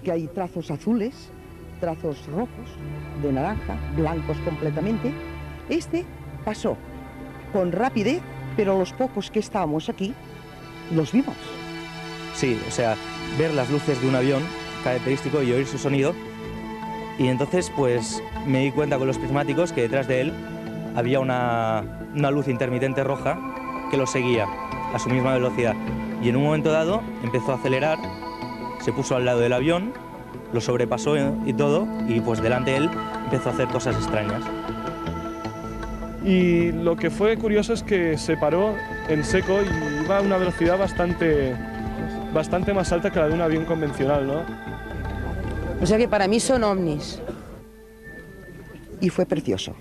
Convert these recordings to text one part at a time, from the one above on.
que hay trazos azules, trazos rojos, de naranja, blancos completamente. Este pasó con rapidez, pero los pocos que estábamos aquí los vimos. Sí, o sea, ver las luces de un avión característico y oír su sonido. Y entonces pues me di cuenta con los prismáticos que detrás de él había una luz intermitente roja que lo seguía a su misma velocidad. Y en un momento dado empezó a acelerar, se puso al lado del avión, lo sobrepasó y todo, y pues delante de él empezó a hacer cosas extrañas. Y lo que fue curioso es que se paró en seco y iba a una velocidad bastante más alta que la de un avión convencional, ¿no? O sea que para mí son ovnis. Y fue precioso.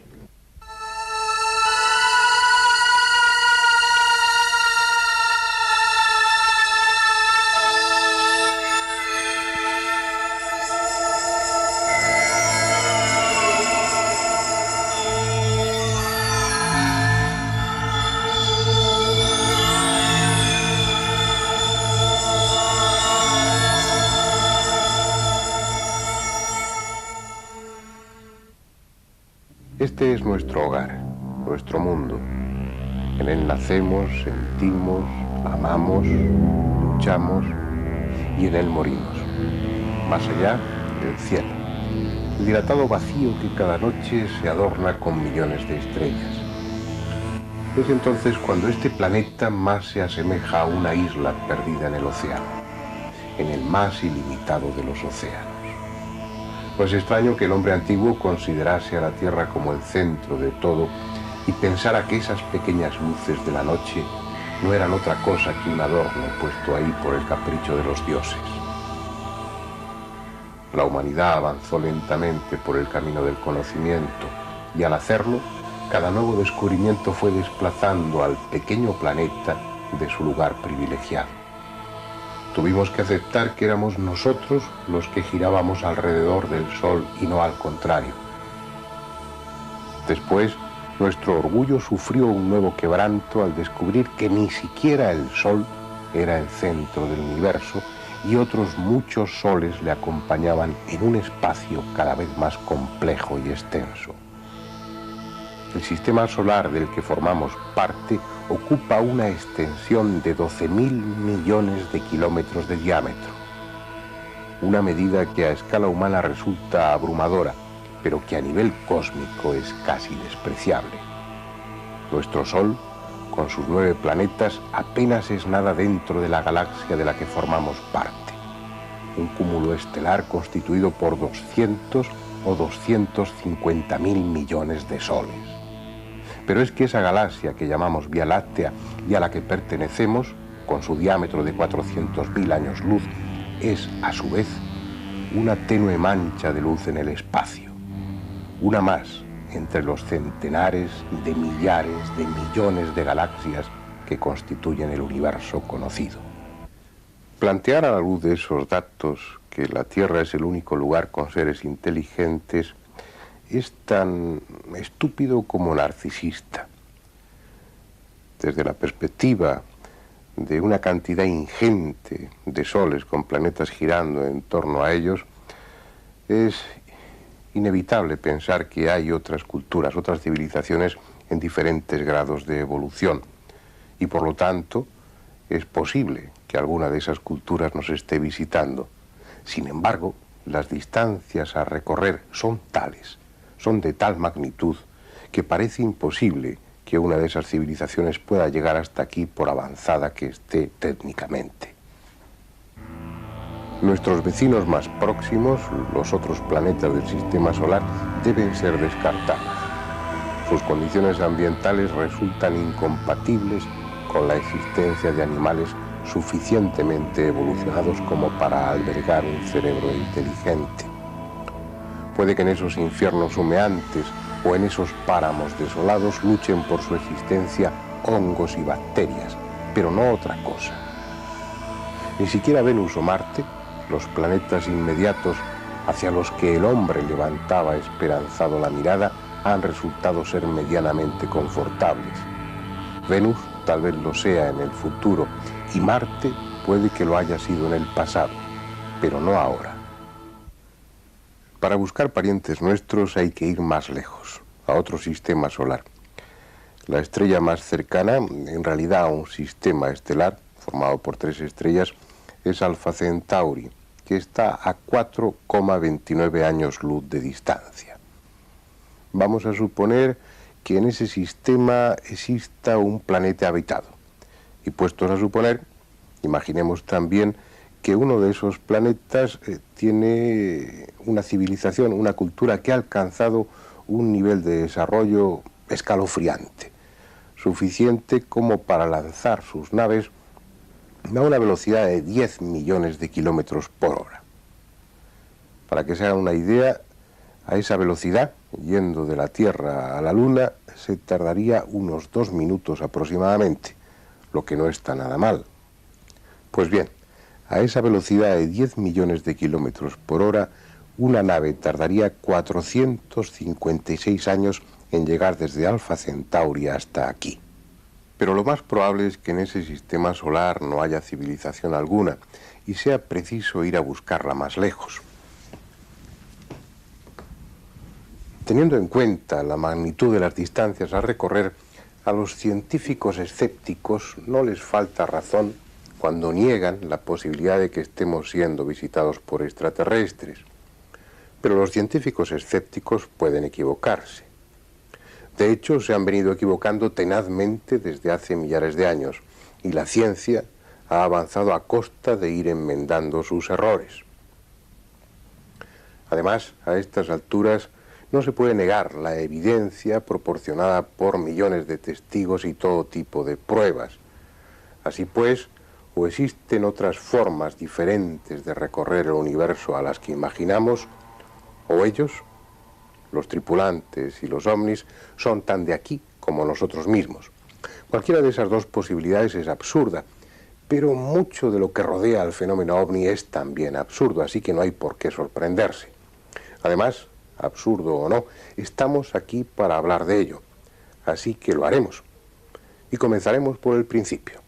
Este es nuestro hogar, nuestro mundo. En él nacemos, sentimos, amamos, luchamos y en él morimos. Más allá, el cielo. El dilatado vacío que cada noche se adorna con millones de estrellas. Es entonces cuando este planeta más se asemeja a una isla perdida en el océano, en el más ilimitado de los océanos. No es extraño que el hombre antiguo considerase a la Tierra como el centro de todo y pensara que esas pequeñas luces de la noche no eran otra cosa que un adorno puesto ahí por el capricho de los dioses. La humanidad avanzó lentamente por el camino del conocimiento y al hacerlo, cada nuevo descubrimiento fue desplazando al pequeño planeta de su lugar privilegiado. Tuvimos que aceptar que éramos nosotros los que girábamos alrededor del Sol y no al contrario. Después, nuestro orgullo sufrió un nuevo quebranto al descubrir que ni siquiera el Sol era el centro del universo y otros muchos soles le acompañaban en un espacio cada vez más complejo y extenso. El sistema solar del que formamos parte ocupa una extensión de 12.000 millones de kilómetros de diámetro. Una medida que a escala humana resulta abrumadora, pero que a nivel cósmico es casi despreciable. Nuestro Sol, con sus 9 planetas, apenas es nada dentro de la galaxia de la que formamos parte. Un cúmulo estelar constituido por 200 o 250.000 millones de soles. Pero es que esa galaxia que llamamos Vía Láctea y a la que pertenecemos, con su diámetro de 400.000 años luz, es, a su vez, una tenue mancha de luz en el espacio. Una más entre los centenares de millares de millones de galaxias que constituyen el universo conocido. Plantear a la luz de esos datos que la Tierra es el único lugar con seres inteligentes es tan estúpido como narcisista. Desde la perspectiva de una cantidad ingente de soles con planetas girando en torno a ellos, es inevitable pensar que hay otras culturas, otras civilizaciones en diferentes grados de evolución. Y por lo tanto, es posible que alguna de esas culturas nos esté visitando. Sin embargo, las distancias a recorrer son tales, son de tal magnitud, que parece imposible que una de esas civilizaciones pueda llegar hasta aquí por avanzada que esté técnicamente. Nuestros vecinos más próximos, los otros planetas del sistema solar, deben ser descartados. Sus condiciones ambientales resultan incompatibles con la existencia de animales suficientemente evolucionados como para albergar un cerebro inteligente. Puede que en esos infiernos humeantes o en esos páramos desolados luchen por su existencia hongos y bacterias, pero no otra cosa. Ni siquiera Venus o Marte, los planetas inmediatos hacia los que el hombre levantaba esperanzado la mirada, han resultado ser medianamente confortables. Venus tal vez lo sea en el futuro y Marte puede que lo haya sido en el pasado, pero no ahora. Para buscar parientes nuestros hay que ir más lejos, a otro sistema solar. La estrella más cercana, en realidad a un sistema estelar formado por 3 estrellas, es Alfa Centauri, que está a 4,29 años luz de distancia. Vamos a suponer que en ese sistema exista un planeta habitado. Y puestos a suponer, imaginemos también que uno de esos planetas tiene una civilización, una cultura que ha alcanzado un nivel de desarrollo escalofriante, suficiente como para lanzar sus naves a una velocidad de 10 millones de kilómetros por hora. Para que se hagan una idea, a esa velocidad, yendo de la Tierra a la Luna, se tardaría unos 2 minutos aproximadamente, lo que no está nada mal. Pues bien, a esa velocidad de 10 millones de kilómetros por hora, una nave tardaría 456 años en llegar desde Alfa Centauri hasta aquí. Pero lo más probable es que en ese sistema solar no haya civilización alguna y sea preciso ir a buscarla más lejos. Teniendo en cuenta la magnitud de las distancias a recorrer, a los científicos escépticos no les falta razón cuando niegan la posibilidad de que estemos siendo visitados por extraterrestres. Pero los científicos escépticos pueden equivocarse. De hecho, se han venido equivocando tenazmente desde hace millares de años, y la ciencia ha avanzado a costa de ir enmendando sus errores. Además, a estas alturas no se puede negar la evidencia proporcionada por millones de testigos y todo tipo de pruebas. Así pues, o existen otras formas diferentes de recorrer el universo a las que imaginamos, o ellos, los tripulantes y los ovnis, son tan de aquí como nosotros mismos. Cualquiera de esas dos posibilidades es absurda, pero mucho de lo que rodea al fenómeno ovni es también absurdo, así que no hay por qué sorprenderse. Además, absurdo o no, estamos aquí para hablar de ello, así que lo haremos. Y comenzaremos por el principio,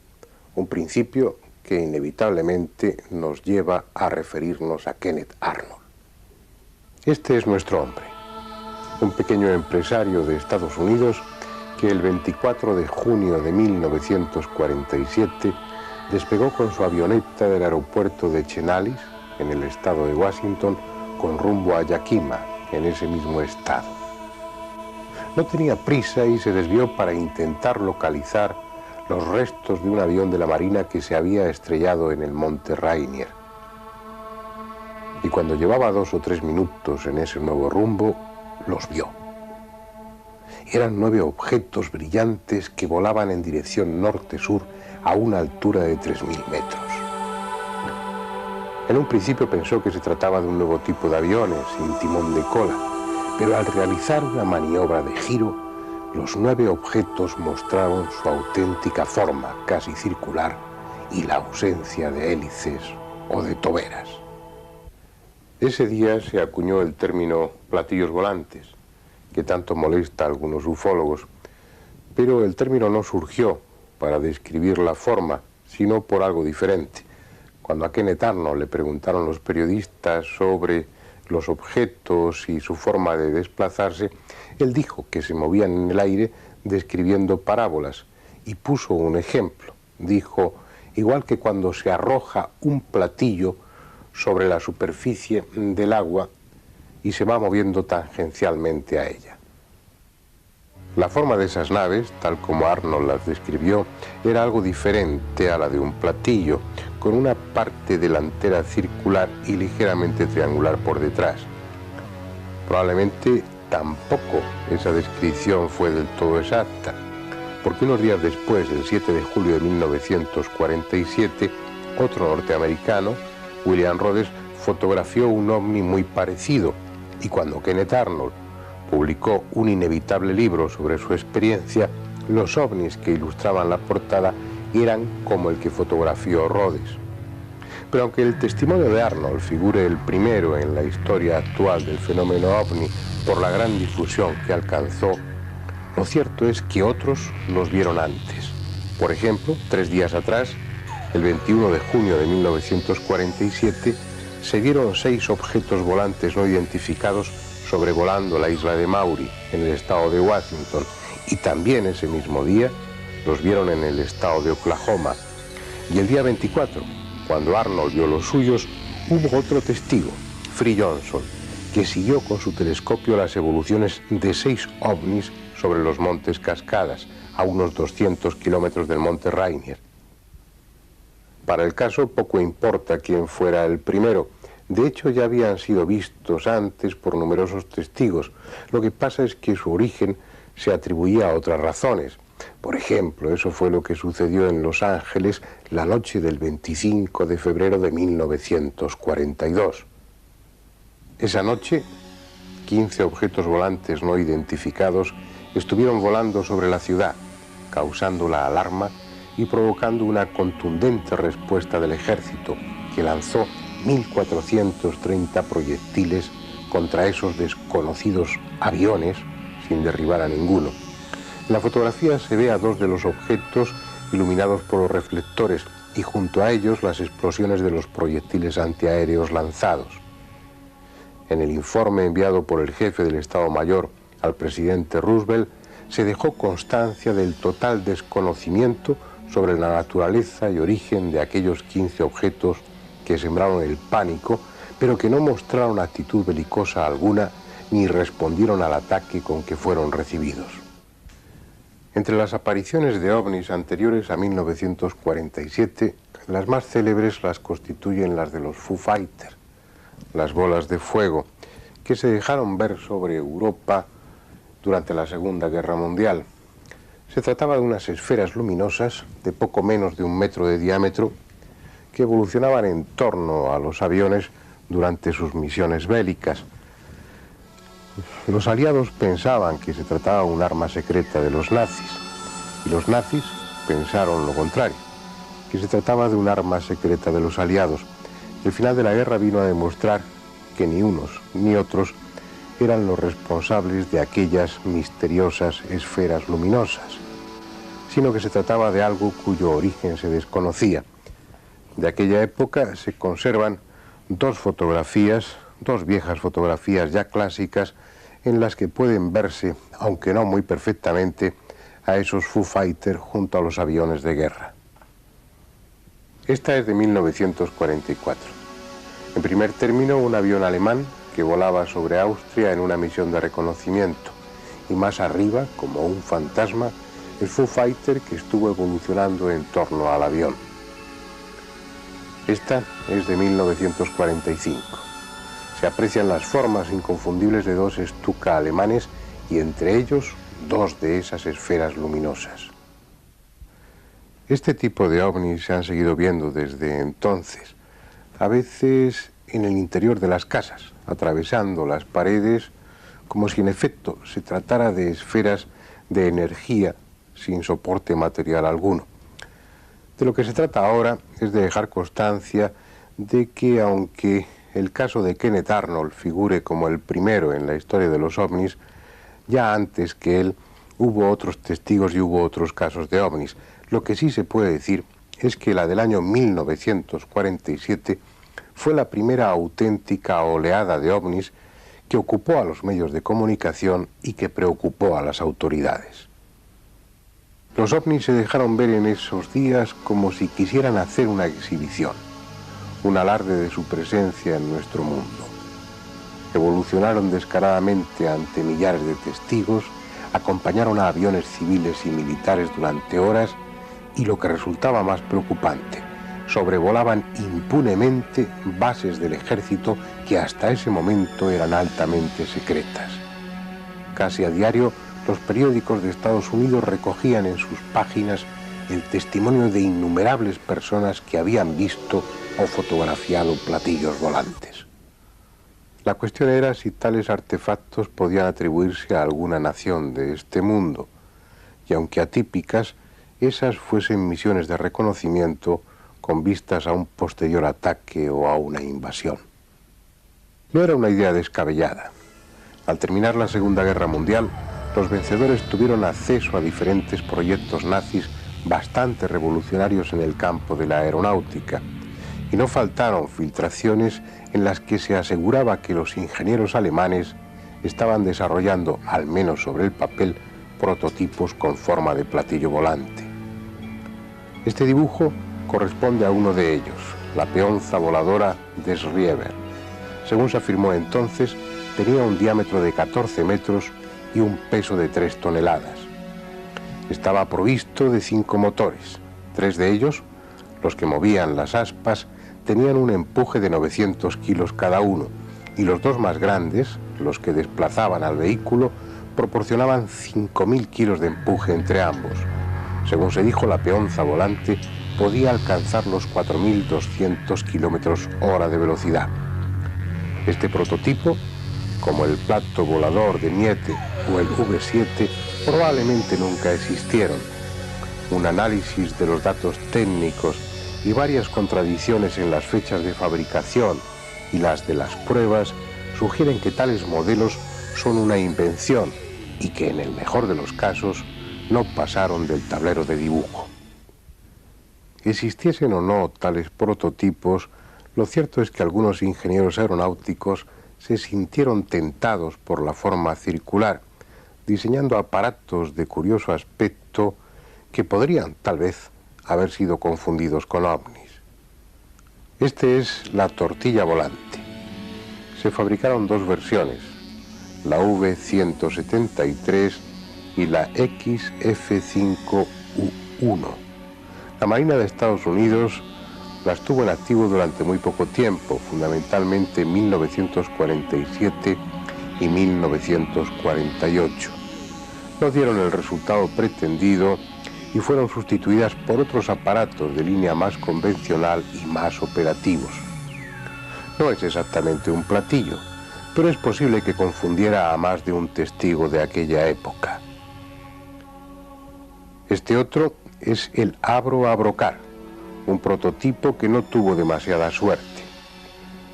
un principio que inevitablemente nos lleva a referirnos a Kenneth Arnold. Este es nuestro hombre, un pequeño empresario de Estados Unidos que el 24 de junio de 1947 despegó con su avioneta del aeropuerto de Chenalis, en el estado de Washington, con rumbo a Yakima, en ese mismo estado. No tenía prisa y se desvió para intentar localizar los restos de un avión de la Marina que se había estrellado en el monte Rainier. Y cuando llevaba 2 o 3 minutos en ese nuevo rumbo, los vio. Eran 9 objetos brillantes que volaban en dirección norte-sur a una altura de 3.000 metros. En un principio pensó que se trataba de un nuevo tipo de aviones sin timón de cola, pero al realizar una maniobra de giro, los 9 objetos mostraron su auténtica forma, casi circular, y la ausencia de hélices o de toberas. Ese día se acuñó el término platillos volantes, que tanto molesta a algunos ufólogos, pero el término no surgió para describir la forma, sino por algo diferente. Cuando a Kenneth Arnold le preguntaron los periodistas sobre los objetos y su forma de desplazarse, él dijo que se movían en el aire describiendo parábolas y puso un ejemplo. Dijo, igual que cuando se arroja un platillo sobre la superficie del agua y se va moviendo tangencialmente a ella. La forma de esas naves, tal como Arnold las describió, era algo diferente a la de un platillo, con una parte delantera circular y ligeramente triangular por detrás. Probablemente tampoco esa descripción fue del todo exacta, porque unos días después, el 7 de julio de 1947, otro norteamericano, William Rhodes, fotografió un ovni muy parecido, y cuando Kenneth Arnold publicó un inevitable libro sobre su experiencia, los ovnis que ilustraban la portada eran como el que fotografió Rhodes. Pero aunque el testimonio de Arnold figure el primero en la historia actual del fenómeno ovni por la gran difusión que alcanzó, lo cierto es que otros los vieron antes. Por ejemplo, 3 días atrás, el 21 de junio de 1947, se vieron 6 objetos volantes no identificados sobrevolando la isla de Maury, en el estado de Washington, y también ese mismo día los vieron en el estado de Oklahoma. Y el día 24, cuando Arnold vio los suyos, hubo otro testigo, Free Johnson, que siguió con su telescopio las evoluciones de 6 ovnis sobre los montes Cascadas, a unos 200 kilómetros del monte Rainier. Para el caso poco importa quién fuera el primero. De hecho, ya habían sido vistos antes por numerosos testigos. Lo que pasa es que su origen se atribuía a otras razones. Por ejemplo, eso fue lo que sucedió en Los Ángeles la noche del 25 de febrero de 1942. Esa noche, 15 objetos volantes no identificados estuvieron volando sobre la ciudad, causando la alarma y provocando una contundente respuesta del ejército, que lanzó 1.430 proyectiles contra esos desconocidos aviones sin derribar a ninguno. En la fotografía se ve a 2 de los objetos iluminados por los reflectores y junto a ellos las explosiones de los proyectiles antiaéreos lanzados. En el informe enviado por el jefe del Estado Mayor al presidente Roosevelt se dejó constancia del total desconocimiento sobre la naturaleza y origen de aquellos 15 objetos que sembraron el pánico, pero que no mostraron actitud belicosa alguna ni respondieron al ataque con que fueron recibidos. Entre las apariciones de ovnis anteriores a 1947, las más célebres las constituyen las de los Foo Fighters, las bolas de fuego, que se dejaron ver sobre Europa durante la Segunda Guerra Mundial. Se trataba de unas esferas luminosas de poco menos de 1 metro de diámetro que evolucionaban en torno a los aviones durante sus misiones bélicas. Los aliados pensaban que se trataba de un arma secreta de los nazis, y los nazis pensaron lo contrario, que se trataba de un arma secreta de los aliados. El final de la guerra vino a demostrar que ni unos ni otros eran los responsables de aquellas misteriosas esferas luminosas, sino que se trataba de algo cuyo origen se desconocía. De aquella época se conservan 2 fotografías, 2 viejas fotografías ya clásicas, en las que pueden verse, aunque no muy perfectamente, a esos Foo Fighters junto a los aviones de guerra. Esta es de 1944. En primer término, un avión alemán que volaba sobre Austria en una misión de reconocimiento, y más arriba, como un fantasma, el Foo Fighter que estuvo evolucionando en torno al avión. Esta es de 1945. Se aprecian las formas inconfundibles de 2 Stuka alemanes y entre ellos 2 de esas esferas luminosas. Este tipo de ovnis se han seguido viendo desde entonces, a veces en el interior de las casas, atravesando las paredes, como si en efecto se tratara de esferas de energía sin soporte material alguno. De lo que se trata ahora es de dejar constancia de que, aunque el caso de Kenneth Arnold figure como el primero en la historia de los ovnis, ya antes que él hubo otros testigos y hubo otros casos de ovnis. Lo que sí se puede decir es que la del año 1947 fue la primera auténtica oleada de ovnis que ocupó a los medios de comunicación y que preocupó a las autoridades. Los ovnis se dejaron ver en esos días como si quisieran hacer una exhibición, un alarde de su presencia en nuestro mundo. Evolucionaron descaradamente ante millares de testigos, acompañaron a aviones civiles y militares durante horas y, lo que resultaba más preocupante, sobrevolaban impunemente bases del ejército que hasta ese momento eran altamente secretas. Casi a diario, los periódicos de Estados Unidos recogían en sus páginas el testimonio de innumerables personas que habían visto o fotografiado platillos volantes. La cuestión era si tales artefactos podían atribuirse a alguna nación de este mundo, y aunque atípicas, esas fuesen misiones de reconocimiento con vistas a un posterior ataque o a una invasión. No era una idea descabellada. Al terminar la Segunda Guerra Mundial, los vencedores tuvieron acceso a diferentes proyectos nazis bastante revolucionarios en el campo de la aeronáutica, y no faltaron filtraciones en las que se aseguraba que los ingenieros alemanes estaban desarrollando, al menos sobre el papel, prototipos con forma de platillo volante. Este dibujo corresponde a uno de ellos, la peonza voladora des Rieber. Según se afirmó entonces, tenía un diámetro de 14 metros y un peso de 3 toneladas. Estaba provisto de 5 motores. 3 de ellos, los que movían las aspas, tenían un empuje de 900 kilos cada uno, y los 2 más grandes, los que desplazaban al vehículo, proporcionaban 5.000 kilos de empuje entre ambos. Según se dijo, la peonza volante podía alcanzar los 4.200 kilómetros hora de velocidad. Este prototipo, como el plato volador de Miete o el V7, probablemente nunca existieron. Un análisis de los datos técnicos y varias contradicciones en las fechas de fabricación y las de las pruebas sugieren que tales modelos son una invención y que en el mejor de los casos no pasaron del tablero de dibujo. Existiesen o no tales prototipos, lo cierto es que algunos ingenieros aeronáuticos se sintieron tentados por la forma circular, diseñando aparatos de curioso aspecto que podrían, tal vez, haber sido confundidos con ovnis. Este es la tortilla volante. Se fabricaron 2 versiones, la V173 y la XF5U1. La Marina de Estados Unidos las tuvo en activo durante muy poco tiempo, fundamentalmente en 1947 y 1948. No dieron el resultado pretendido y fueron sustituidas por otros aparatos de línea más convencional y más operativos. No es exactamente un platillo, pero es posible que confundiera a más de un testigo de aquella época. Este otro es el Abro-Abrocar, un prototipo que no tuvo demasiada suerte.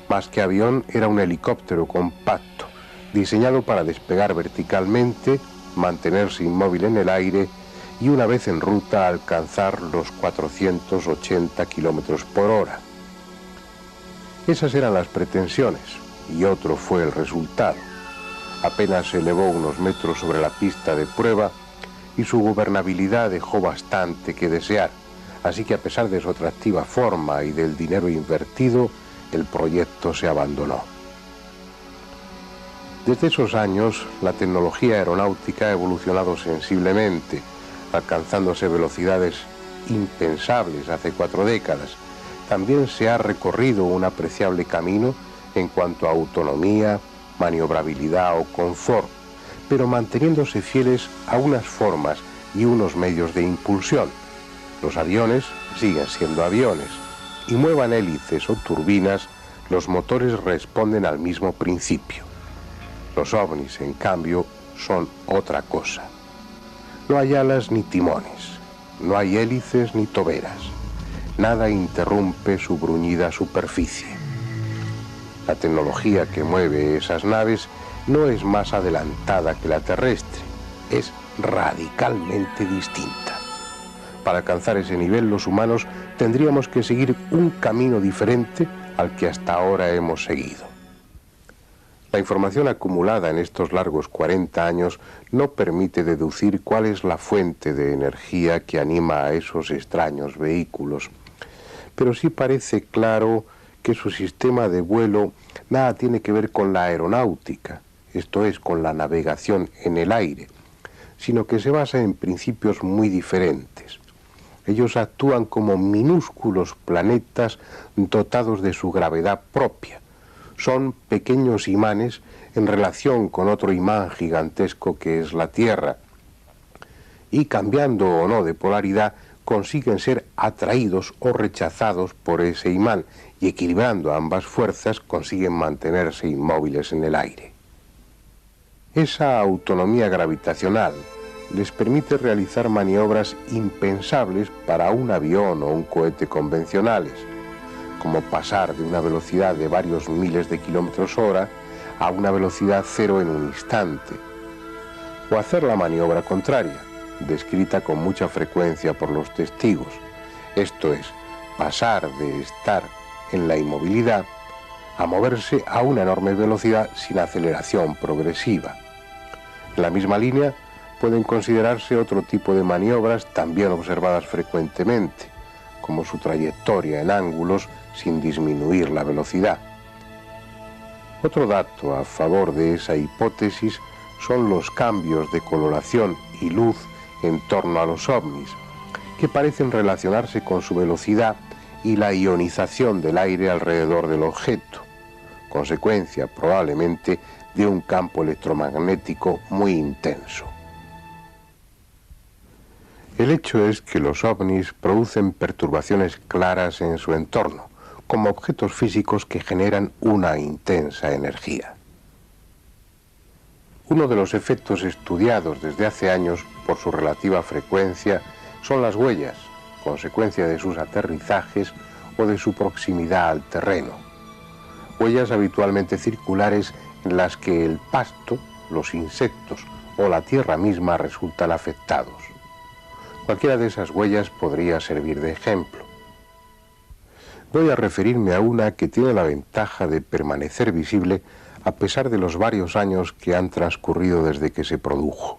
Más que avión, era un helicóptero compacto, diseñado para despegar verticalmente, mantenerse inmóvil en el aire y una vez en ruta alcanzar los 480 kilómetros por hora. Esas eran las pretensiones y otro fue el resultado. Apenas se elevó unos metros sobre la pista de prueba y su gobernabilidad dejó bastante que desear, así que a pesar de su atractiva forma y del dinero invertido, el proyecto se abandonó. Desde esos años, la tecnología aeronáutica ha evolucionado sensiblemente, alcanzándose velocidades impensables hace 4 décadas. También se ha recorrido un apreciable camino en cuanto a autonomía, maniobrabilidad o confort, pero manteniéndose fieles a unas formas y unos medios de impulsión. Los aviones siguen siendo aviones, y muevan hélices o turbinas, los motores responden al mismo principio. Los ovnis, en cambio, son otra cosa. No hay alas ni timones, no hay hélices ni toberas. Nada interrumpe su bruñida superficie. La tecnología que mueve esas naves no es más adelantada que la terrestre, es radicalmente distinta. Para alcanzar ese nivel, los humanos tendríamos que seguir un camino diferente al que hasta ahora hemos seguido. La información acumulada en estos largos 40 años no permite deducir cuál es la fuente de energía que anima a esos extraños vehículos, pero sí parece claro que su sistema de vuelo nada tiene que ver con la aeronáutica, esto es, con la navegación en el aire, sino que se basa en principios muy diferentes. Ellos actúan como minúsculos planetas dotados de su gravedad propia. Son pequeños imanes en relación con otro imán gigantesco que es la Tierra. Y cambiando o no de polaridad, consiguen ser atraídos o rechazados por ese imán y equilibrando ambas fuerzas consiguen mantenerse inmóviles en el aire. Esa autonomía gravitacional les permite realizar maniobras impensables para un avión o un cohete convencionales, como pasar de una velocidad de varios miles de kilómetros hora a una velocidad cero en un instante, o hacer la maniobra contraria, descrita con mucha frecuencia por los testigos, esto es, pasar de estar en la inmovilidad, a moverse a una enorme velocidad sin aceleración progresiva. En la misma línea pueden considerarse otro tipo de maniobras también observadas frecuentemente, como su trayectoria en ángulos sin disminuir la velocidad. Otro dato a favor de esa hipótesis son los cambios de coloración y luz en torno a los ovnis, que parecen relacionarse con su velocidad y la ionización del aire alrededor del objeto, consecuencia probablemente de un campo electromagnético muy intenso. El hecho es que los ovnis producen perturbaciones claras en su entorno, como objetos físicos que generan una intensa energía. Uno de los efectos estudiados desde hace años por su relativa frecuencia son las huellas, consecuencia de sus aterrizajes o de su proximidad al terreno. Huellas habitualmente circulares en las que el pasto, los insectos o la tierra misma resultan afectados. Cualquiera de esas huellas podría servir de ejemplo. Voy a referirme a una que tiene la ventaja de permanecer visible a pesar de los varios años que han transcurrido desde que se produjo.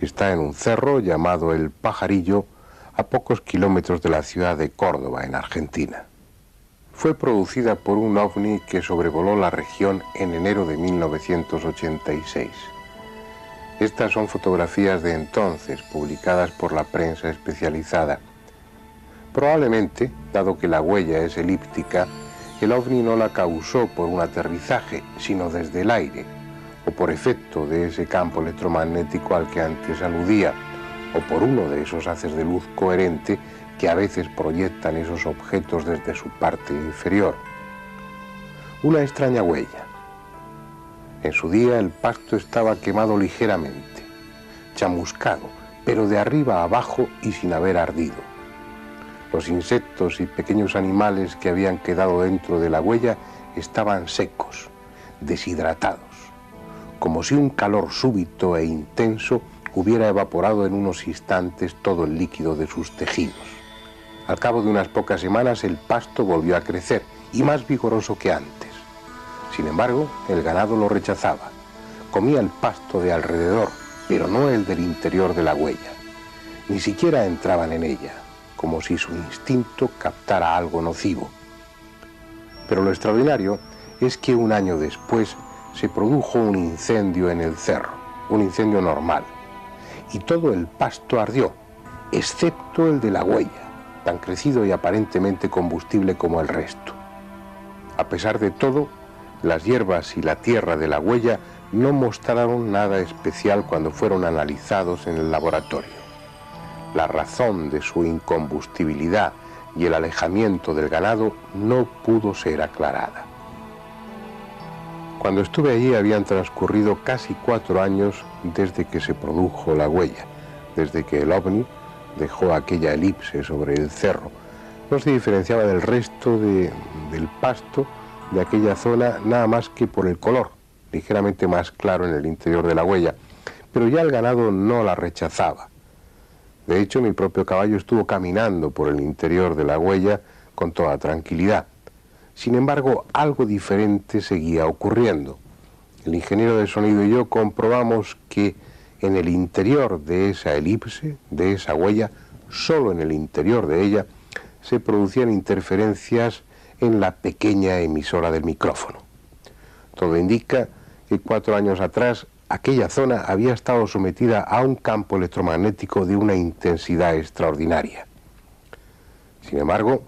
Está en un cerro llamado El Pajarillo, a pocos kilómetros de la ciudad de Córdoba, en Argentina. Fue producida por un ovni que sobrevoló la región en enero de 1986. Estas son fotografías de entonces, publicadas por la prensa especializada. Probablemente, dado que la huella es elíptica, el ovni no la causó por un aterrizaje, sino desde el aire, o por efecto de ese campo electromagnético al que antes aludía, o por uno de esos haces de luz coherente que a veces proyectan esos objetos desde su parte inferior. Una extraña huella. En su día el pasto estaba quemado ligeramente, chamuscado, pero de arriba a abajo y sin haber ardido. Los insectos y pequeños animales que habían quedado dentro de la huella estaban secos, deshidratados, como si un calor súbito e intenso hubiera evaporado en unos instantes todo el líquido de sus tejidos. Al cabo de unas pocas semanas el pasto volvió a crecer, y más vigoroso que antes. Sin embargo, el ganado lo rechazaba. Comía el pasto de alrededor, pero no el del interior de la huella. Ni siquiera entraban en ella, como si su instinto captara algo nocivo. Pero lo extraordinario es que un año después se produjo un incendio en el cerro, un incendio normal, y todo el pasto ardió, excepto el de la huella, tan crecido y aparentemente combustible como el resto. A pesar de todo, las hierbas y la tierra de la huella no mostraron nada especial cuando fueron analizados en el laboratorio. La razón de su incombustibilidad y el alejamiento del ganado no pudo ser aclarada. Cuando estuve allí habían transcurrido casi 4 años desde que se produjo la huella, desde que el ovni dejó aquella elipse sobre el cerro. No se diferenciaba del resto del pasto de aquella zona nada más que por el color, ligeramente más claro en el interior de la huella, pero ya el ganado no la rechazaba. De hecho, mi propio caballo estuvo caminando por el interior de la huella con toda tranquilidad. Sin embargo, algo diferente seguía ocurriendo. El ingeniero de sonido y yo comprobamos que en el interior de esa elipse, de esa huella, solo en el interior de ella, se producían interferencias en la pequeña emisora del micrófono. Todo indica que 4 años atrás aquella zona había estado sometida a un campo electromagnético de una intensidad extraordinaria. Sin embargo,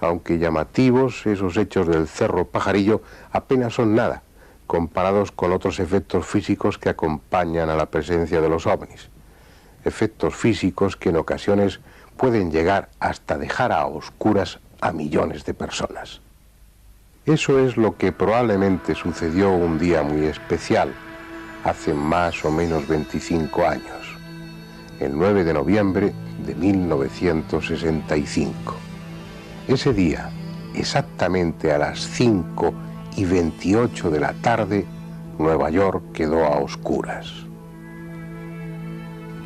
aunque llamativos, esos hechos del Cerro Pajarillo apenas son nada comparados con otros efectos físicos que acompañan a la presencia de los ovnis. Efectos físicos que en ocasiones pueden llegar hasta dejar a oscuras a millones de personas. Eso es lo que probablemente sucedió un día muy especial, hace más o menos 25 años, el 9 de noviembre de 1965. Ese día, exactamente a las 5:28 de la tarde, Nueva York quedó a oscuras.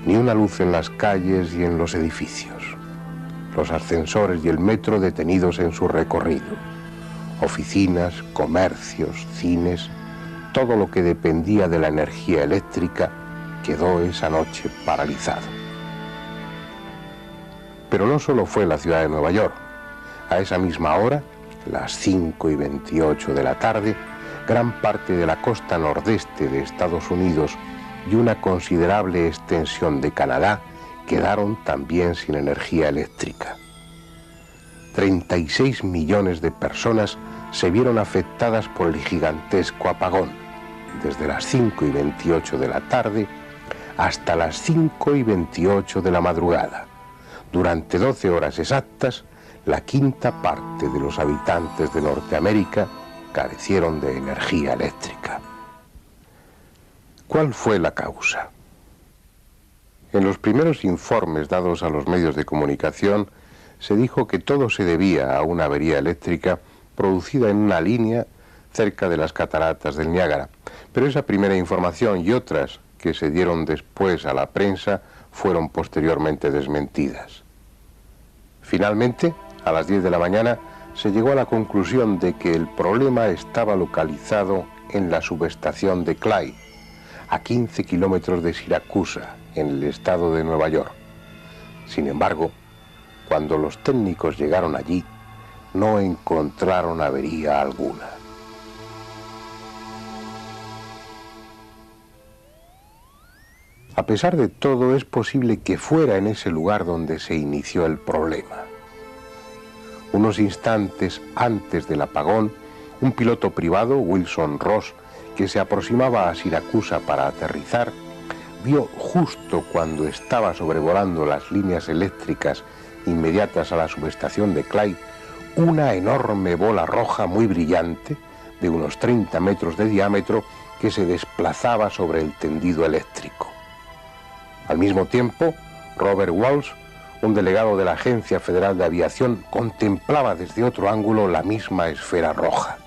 Ni una luz en las calles y en los edificios. los ascensores y el metro detenidos en su recorrido. Oficinas, comercios, cines, todo lo que dependía de la energía eléctrica quedó esa noche paralizado. Pero no solo fue la ciudad de Nueva York. A esa misma hora, las 5:28 de la tarde, gran parte de la costa nordeste de Estados Unidos y una considerable extensión de Canadá quedaron también sin energía eléctrica. 36 millones de personas se vieron afectadas por el gigantesco apagón, desde las 5:28 de la tarde hasta las 5:28 de la madrugada. Durante 12 horas exactas, la quinta parte de los habitantes de Norteamérica carecieron de energía eléctrica. ¿Cuál fue la causa? En los primeros informes dados a los medios de comunicación se dijo que todo se debía a una avería eléctrica producida en una línea cerca de las cataratas del Niágara, pero esa primera información y otras que se dieron después a la prensa fueron posteriormente desmentidas. Finalmente, a las 10 de la mañana, se llegó a la conclusión de que el problema estaba localizado en la subestación de Clyde, a 15 kilómetros de Siracusa, en el estado de Nueva York. Sin embargo, cuando los técnicos llegaron allí, no encontraron avería alguna. A pesar de todo, es posible que fuera en ese lugar donde se inició el problema. Unos instantes antes del apagón, un piloto privado, Wilson Ross, que se aproximaba a Siracusa para aterrizar, vio justo cuando estaba sobrevolando las líneas eléctricas inmediatas a la subestación de Clyde, una enorme bola roja muy brillante, de unos 30 metros de diámetro, que se desplazaba sobre el tendido eléctrico. Al mismo tiempo, Robert Walsh, un delegado de la Agencia Federal de Aviación, contemplaba desde otro ángulo la misma esfera roja.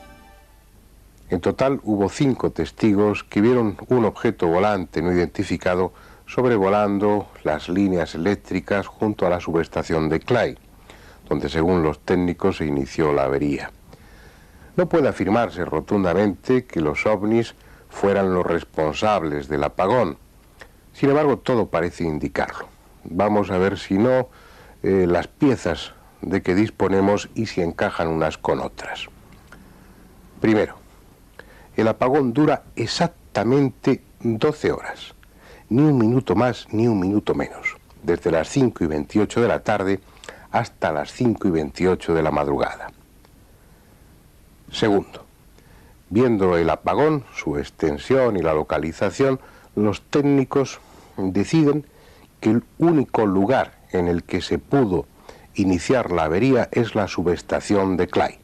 En total hubo 5 testigos que vieron un objeto volante no identificado sobrevolando las líneas eléctricas junto a la subestación de Clyde, donde según los técnicos se inició la avería. No puede afirmarse rotundamente que los ovnis fueran los responsables del apagón. Sin embargo, todo parece indicarlo. Vamos a ver si no las piezas de que disponemos y si encajan unas con otras. Primero, el apagón dura exactamente 12 horas, ni un minuto más ni un minuto menos, desde las 5:28 de la tarde hasta las 5:28 de la madrugada. Segundo, viendo el apagón, su extensión y la localización, los técnicos deciden que el único lugar en el que se pudo iniciar la avería es la subestación de Clyde.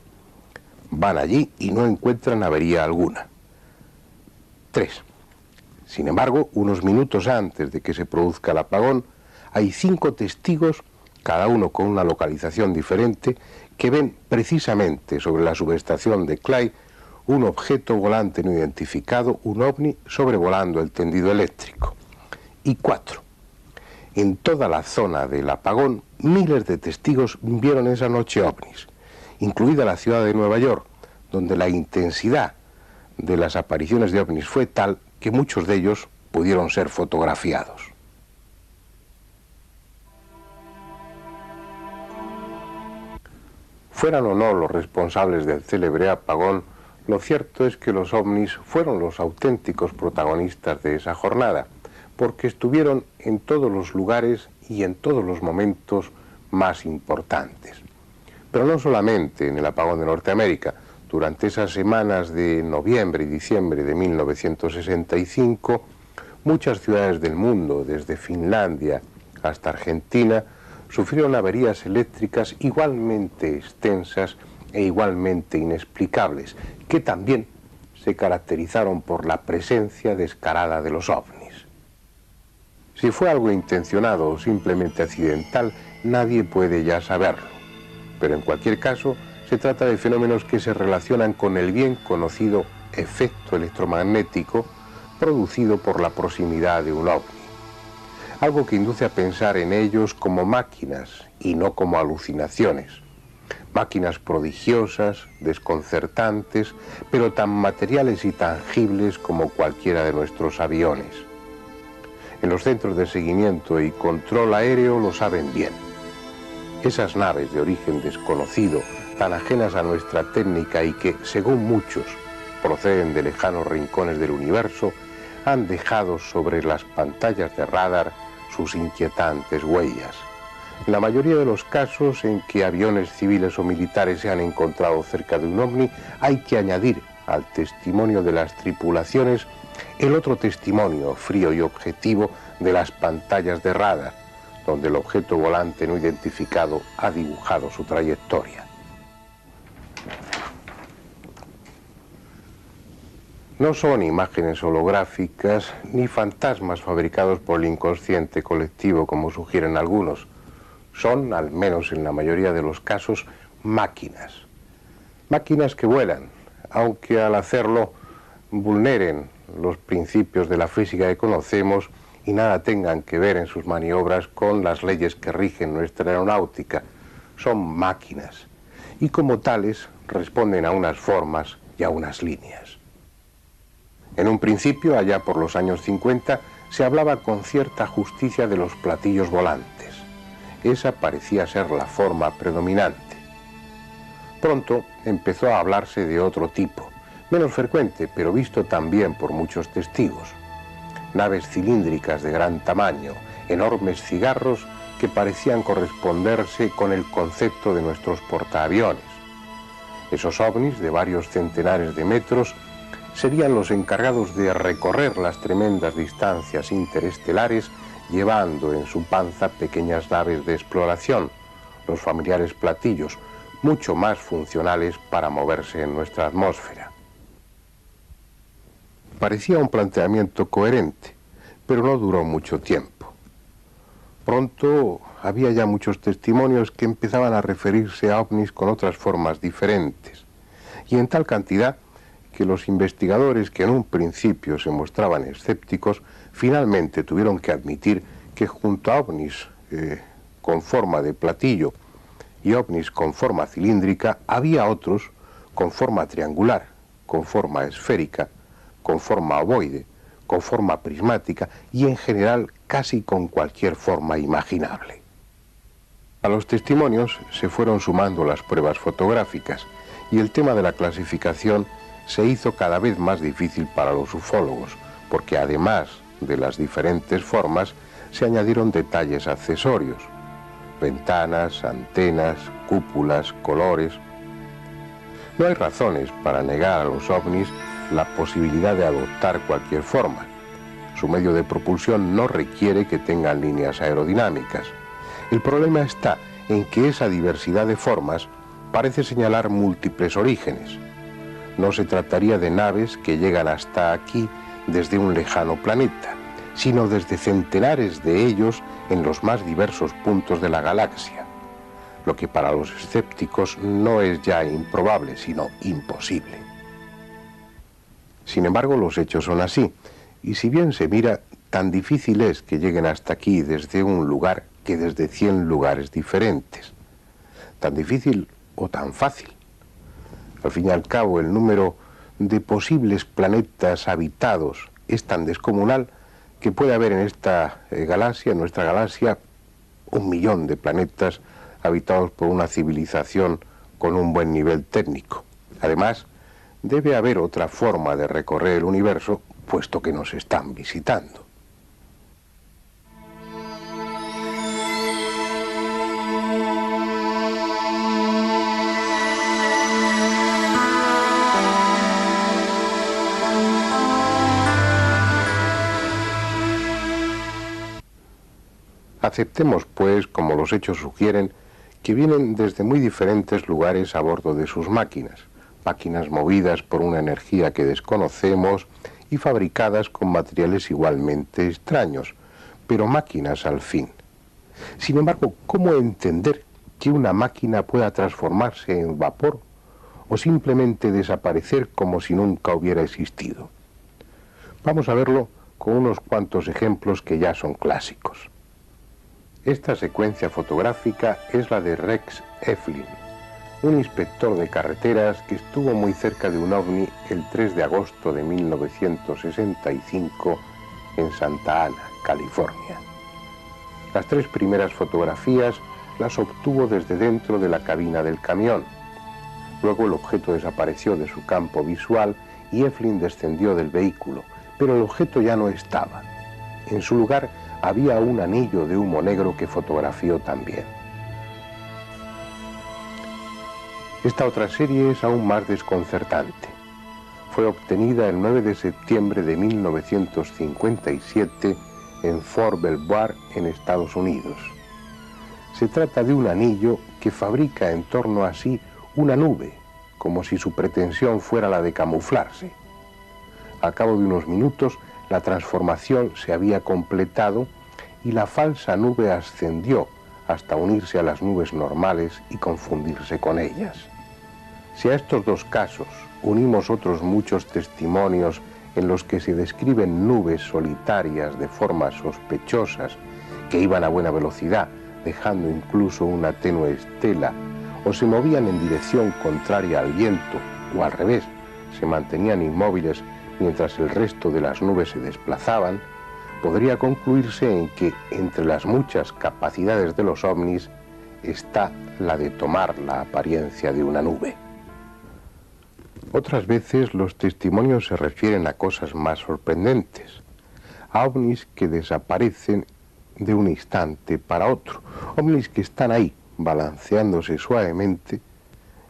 Van allí y no encuentran avería alguna. 3. Sin embargo, unos minutos antes de que se produzca el apagón, hay 5 testigos, cada uno con una localización diferente, que ven precisamente sobre la subestación de Clyde un objeto volante no identificado, un ovni, sobrevolando el tendido eléctrico. Y 4. En toda la zona del apagón, miles de testigos vieron esa noche ovnis, incluida la ciudad de Nueva York, donde la intensidad de las apariciones de ovnis fue tal que muchos de ellos pudieron ser fotografiados. Fueran o no los responsables del célebre apagón, lo cierto es que los ovnis fueron los auténticos protagonistas de esa jornada, porque estuvieron en todos los lugares y en todos los momentos más importantes. Pero no solamente en el apagón de Norteamérica. Durante esas semanas de noviembre y diciembre de 1965, muchas ciudades del mundo, desde Finlandia hasta Argentina, sufrieron averías eléctricas igualmente extensas e igualmente inexplicables, que también se caracterizaron por la presencia descarada de los ovnis. Si fue algo intencionado o simplemente accidental, nadie puede ya saberlo. Pero en cualquier caso, se trata de fenómenos que se relacionan con el bien conocido efecto electromagnético producido por la proximidad de un ovni. algo que induce a pensar en ellos como máquinas y no como alucinaciones. Máquinas prodigiosas, desconcertantes, pero tan materiales y tangibles como cualquiera de nuestros aviones. En los centros de seguimiento y control aéreo lo saben bien. Esas naves de origen desconocido, tan ajenas a nuestra técnica y que, según muchos, proceden de lejanos rincones del universo, han dejado sobre las pantallas de radar sus inquietantes huellas. En la mayoría de los casos en que aviones civiles o militares se han encontrado cerca de un ovni, hay que añadir al testimonio de las tripulaciones el otro testimonio frío y objetivo de las pantallas de radar, donde el objeto volante no identificado ha dibujado su trayectoria. No son imágenes holográficas ni fantasmas fabricados por el inconsciente colectivo, como sugieren algunos. Son, al menos en la mayoría de los casos, máquinas. Máquinas que vuelan, aunque al hacerlo vulneren los principios de la física que conocemos y nada tengan que ver en sus maniobras con las leyes que rigen nuestra aeronáutica. Son máquinas y como tales responden a unas formas y a unas líneas. En un principio, allá por los años 50, se hablaba con cierta justicia de los platillos volantes. Esa parecía ser la forma predominante. Pronto empezó a hablarse de otro tipo, menos frecuente, pero visto también por muchos testigos. Naves cilíndricas de gran tamaño, enormes cigarros que parecían corresponderse con el concepto de nuestros portaaviones. Esos ovnis de varios centenares de metros serían los encargados de recorrer las tremendas distancias interestelares, llevando en su panza pequeñas naves de exploración, los familiares platillos, mucho más funcionales para moverse en nuestra atmósfera. Parecía un planteamiento coherente, pero no duró mucho tiempo. Pronto había ya muchos testimonios que empezaban a referirse a ovnis con otras formas diferentes, y en tal cantidad que los investigadores, que en un principio se mostraban escépticos, finalmente tuvieron que admitir que junto a ovnis con forma de platillo y ovnis con forma cilíndrica, había otros con forma triangular, con forma esférica, con forma ovoide, con forma prismática y en general casi con cualquier forma imaginable. A los testimonios se fueron sumando las pruebas fotográficas y el tema de la clasificación se hizo cada vez más difícil para los ufólogos, porque además de las diferentes formas, se añadieron detalles accesorios: ventanas, antenas, cúpulas, colores. No hay razones para negar a los ovnis la posibilidad de adoptar cualquier forma. Su medio de propulsión no requiere que tengan líneas aerodinámicas. El problema está en que esa diversidad de formas parece señalar múltiples orígenes. No se trataría de naves que llegan hasta aquí desde un lejano planeta, sino desde centenares de ellos en los más diversos puntos de la galaxia, lo que para los escépticos no es ya improbable, sino imposible. Sin embargo, los hechos son así, y si bien se mira, tan difícil es que lleguen hasta aquí desde un lugar que desde 100 lugares diferentes. Tan difícil o tan fácil. Al fin y al cabo, el número de posibles planetas habitados es tan descomunal que puede haber en esta galaxia, en nuestra galaxia, 1 millón de planetas habitados por una civilización con un buen nivel técnico. Además, debe haber otra forma de recorrer el universo, puesto que nos están visitando. Aceptemos, pues, como los hechos sugieren, que vienen desde muy diferentes lugares a bordo de sus máquinas movidas por una energía que desconocemos y fabricadas con materiales igualmente extraños, pero máquinas al fin. Sin embargo, ¿cómo entender que una máquina pueda transformarse en vapor o simplemente desaparecer como si nunca hubiera existido? Vamos a verlo con unos cuantos ejemplos que ya son clásicos. Esta secuencia fotográfica es la de Rex Eflin, un inspector de carreteras que estuvo muy cerca de un ovni el 3 de agosto de 1965 en Santa Ana, California. Las 3 primeras fotografías las obtuvo desde dentro de la cabina del camión. Luego el objeto desapareció de su campo visual y Eflin descendió del vehículo, pero el objeto ya no estaba. En su lugar había un anillo de humo negro que fotografió también. Esta otra serie es aún más desconcertante. Fue obtenida el 9 de septiembre de 1957 en Fort Belvoir, en Estados Unidos. Se trata de un anillo que fabrica en torno a sí una nube, como si su pretensión fuera la de camuflarse. Al cabo de unos minutos, la transformación se había completado y la falsa nube ascendió hasta unirse a las nubes normales y confundirse con ellas. Si a estos 2 casos unimos otros muchos testimonios en los que se describen nubes solitarias de formas sospechosas que iban a buena velocidad, dejando incluso una tenue estela, o se movían en dirección contraria al viento, o al revés, se mantenían inmóviles mientras el resto de las nubes se desplazaban, podría concluirse en que entre las muchas capacidades de los ovnis está la de tomar la apariencia de una nube. Otras veces los testimonios se refieren a cosas más sorprendentes, a ovnis que desaparecen de un instante para otro, ovnis que están ahí, balanceándose suavemente,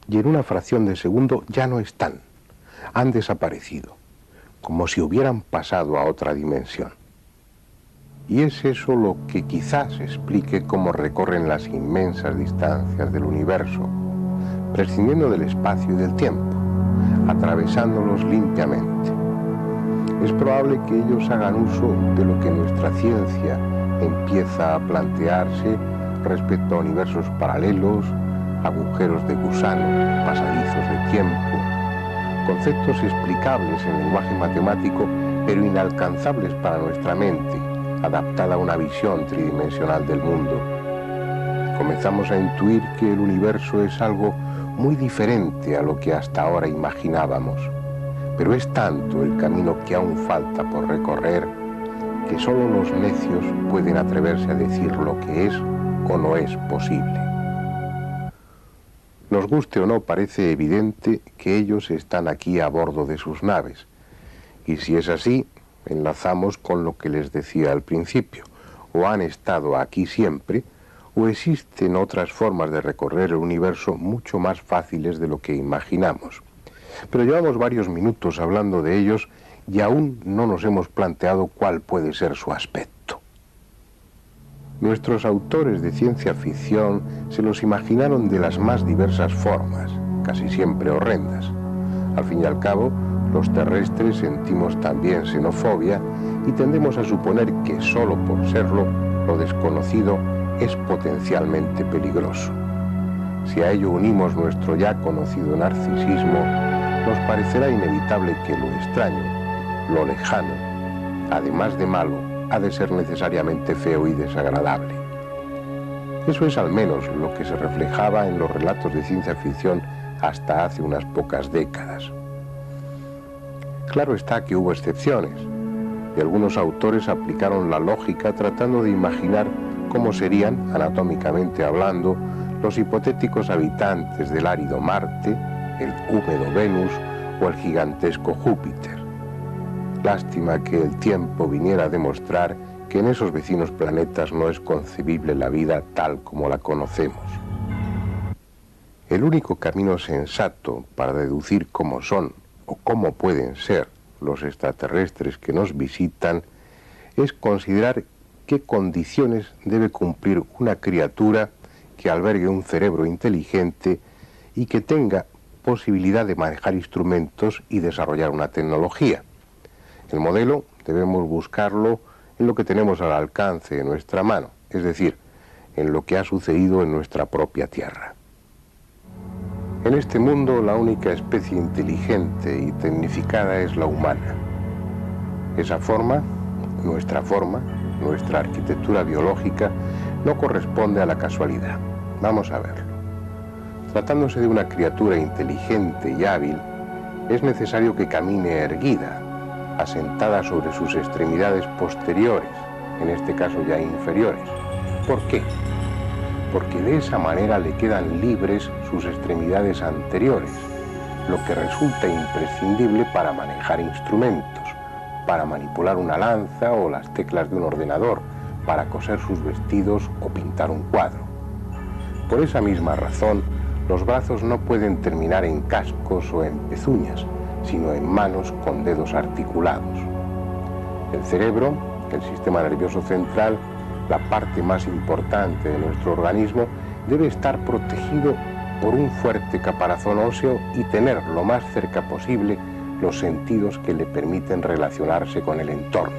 y en una fracción de segundo ya no están, han desaparecido, como si hubieran pasado a otra dimensión. Y es eso lo que quizás explique cómo recorren las inmensas distancias del universo, prescindiendo del espacio y del tiempo, atravesándolos limpiamente. Es probable que ellos hagan uso de lo que nuestra ciencia empieza a plantearse respecto a universos paralelos, agujeros de gusano, pasadizos de tiempo, conceptos explicables en lenguaje matemático, pero inalcanzables para nuestra mente, adaptada a una visión tridimensional del mundo. Comenzamos a intuir que el universo es algo muy diferente a lo que hasta ahora imaginábamos, pero es tanto el camino que aún falta por recorrer que solo los necios pueden atreverse a decir lo que es o no es posible. Nos guste o no, parece evidente que ellos están aquí a bordo de sus naves, y si es así, enlazamos con lo que les decía al principio: o han estado aquí siempre, o existen otras formas de recorrer el universo mucho más fáciles de lo que imaginamos. Pero llevamos varios minutos hablando de ellos y aún no nos hemos planteado cuál puede ser su aspecto. Nuestros autores de ciencia ficción se los imaginaron de las más diversas formas, casi siempre horrendas. Al fin y al cabo, los terrestres sentimos también xenofobia y tendemos a suponer que solo por serlo, lo desconocido es potencialmente peligroso. Si a ello unimos nuestro ya conocido narcisismo, nos parecerá inevitable que lo extraño, lo lejano, además de malo, ha de ser necesariamente feo y desagradable. Eso es al menos lo que se reflejaba en los relatos de ciencia ficción hasta hace unas pocas décadas. Claro está que hubo excepciones, y algunos autores aplicaron la lógica tratando de imaginar cómo serían, anatómicamente hablando, los hipotéticos habitantes del árido Marte, el húmedo Venus o el gigantesco Júpiter. Lástima que el tiempo viniera a demostrar que en esos vecinos planetas no es concebible la vida tal como la conocemos. El único camino sensato para deducir cómo son o cómo pueden ser los extraterrestres que nos visitan es considerar qué condiciones debe cumplir una criatura que albergue un cerebro inteligente y que tenga posibilidad de manejar instrumentos y desarrollar una tecnología. El modelo debemos buscarlo en lo que tenemos al alcance de nuestra mano, es decir, en lo que ha sucedido en nuestra propia Tierra. En este mundo la única especie inteligente y tecnificada es la humana. Esa forma, nuestra forma, nuestra arquitectura biológica, no corresponde a la casualidad. Vamos a verlo. Tratándose de una criatura inteligente y hábil, es necesario que camine erguida, asentada sobre sus extremidades posteriores, en este caso ya inferiores. ¿Por qué? Porque de esa manera le quedan libres sus extremidades anteriores, lo que resulta imprescindible para manejar instrumentos, para manipular una lanza o las teclas de un ordenador, para coser sus vestidos o pintar un cuadro. Por esa misma razón, los brazos no pueden terminar en cascos o en pezuñas, sino en manos con dedos articulados. El cerebro, el sistema nervioso central, la parte más importante de nuestro organismo, debe estar protegido por un fuerte caparazón óseo y tener lo más cerca posible los sentidos que le permiten relacionarse con el entorno: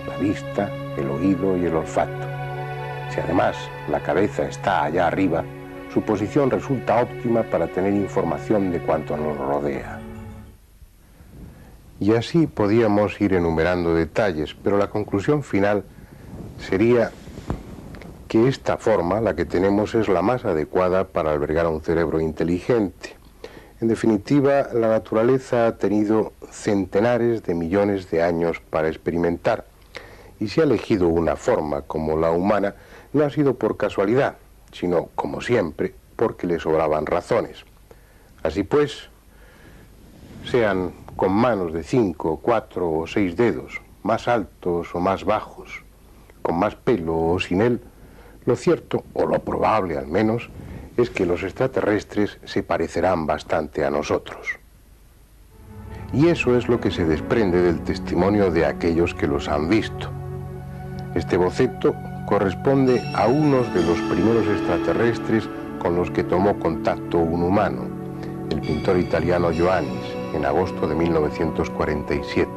la vista, el oído y el olfato. Si además la cabeza está allá arriba, su posición resulta óptima para tener información de cuanto nos rodea. Y así podíamos ir enumerando detalles, pero la conclusión final sería que esta forma, la que tenemos, es la más adecuada para albergar a un cerebro inteligente. En definitiva, la naturaleza ha tenido centenares de millones de años para experimentar, y si ha elegido una forma como la humana, no ha sido por casualidad, sino, como siempre, porque le sobraban razones. Así pues, sean con manos de 5, 4 o 6 dedos, más altos o más bajos, con más pelo o sin él, lo cierto, o lo probable al menos, es que los extraterrestres se parecerán bastante a nosotros. Y eso es lo que se desprende del testimonio de aquellos que los han visto. Este boceto corresponde a unos de los primeros extraterrestres con los que tomó contacto un humano, el pintor italiano Ioannis, en agosto de 1947.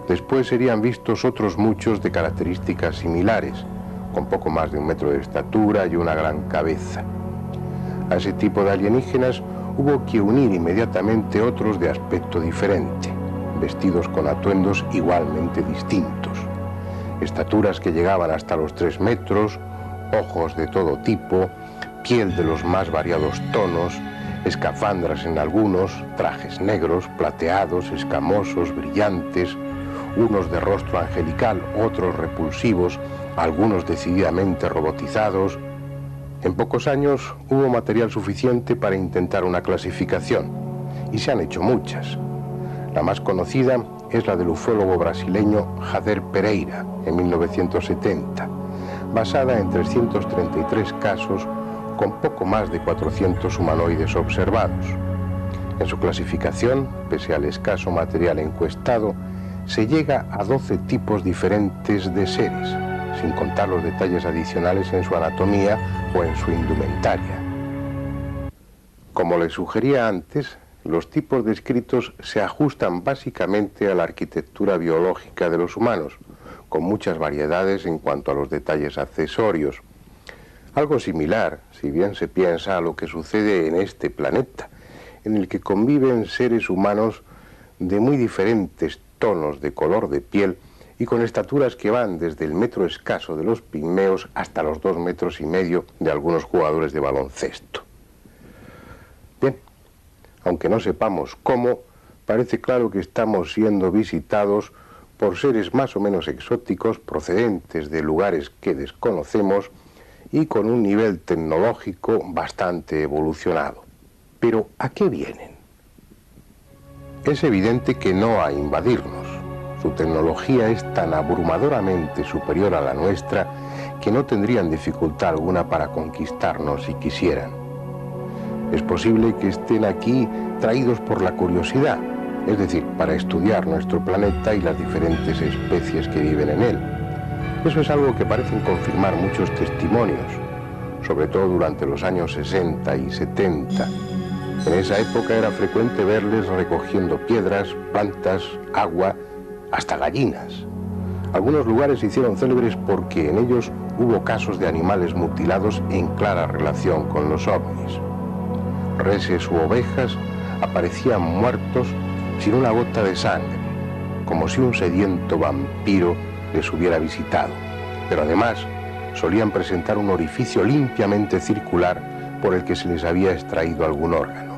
Después serían vistos otros muchos de características similares, con poco más de 1 metro de estatura y una gran cabeza. A ese tipo de alienígenas hubo que unir inmediatamente otros de aspecto diferente, vestidos con atuendos igualmente distintos, estaturas que llegaban hasta los 3 metros, ojos de todo tipo, piel de los más variados tonos, escafandras en algunos, trajes negros, plateados, escamosos, brillantes, unos de rostro angelical, otros repulsivos, algunos decididamente robotizados. En pocos años hubo material suficiente para intentar una clasificación, y se han hecho muchas. La más conocida es la del ufólogo brasileño Jader Pereira, en 1970, basada en 333 casos con poco más de 400 humanoides observados. En su clasificación, pese al escaso material encuestado, se llega a 12 tipos diferentes de seres, sin contar los detalles adicionales en su anatomía o en su indumentaria. Como les sugería antes, los tipos descritos se ajustan básicamente a la arquitectura biológica de los humanos, con muchas variedades en cuanto a los detalles accesorios. Algo similar, si bien se piensa, a lo que sucede en este planeta, en el que conviven seres humanos de muy diferentes tonos de color de piel y con estaturas que van desde el metro escaso de los pigmeos hasta los 2,5 metros de algunos jugadores de baloncesto. Bien, aunque no sepamos cómo, parece claro que estamos siendo visitados por seres más o menos exóticos procedentes de lugares que desconocemos y con un nivel tecnológico bastante evolucionado. Pero, ¿a qué vienen? Es evidente que no a invadirnos. Su tecnología es tan abrumadoramente superior a la nuestra que no tendrían dificultad alguna para conquistarnos si quisieran. Es posible que estén aquí traídos por la curiosidad, es decir, para estudiar nuestro planeta y las diferentes especies que viven en él. Eso es algo que parecen confirmar muchos testimonios, sobre todo durante los años 60 y 70. En esa época era frecuente verles recogiendo piedras, plantas, agua, hasta gallinas. Algunos lugares se hicieron célebres porque en ellos hubo casos de animales mutilados en clara relación con los ovnis. Reses u ovejas aparecían muertos sin una gota de sangre. como si un sediento vampiro les hubiera visitado. Pero además solían presentar un orificio limpiamente circular por el que se les había extraído algún órgano.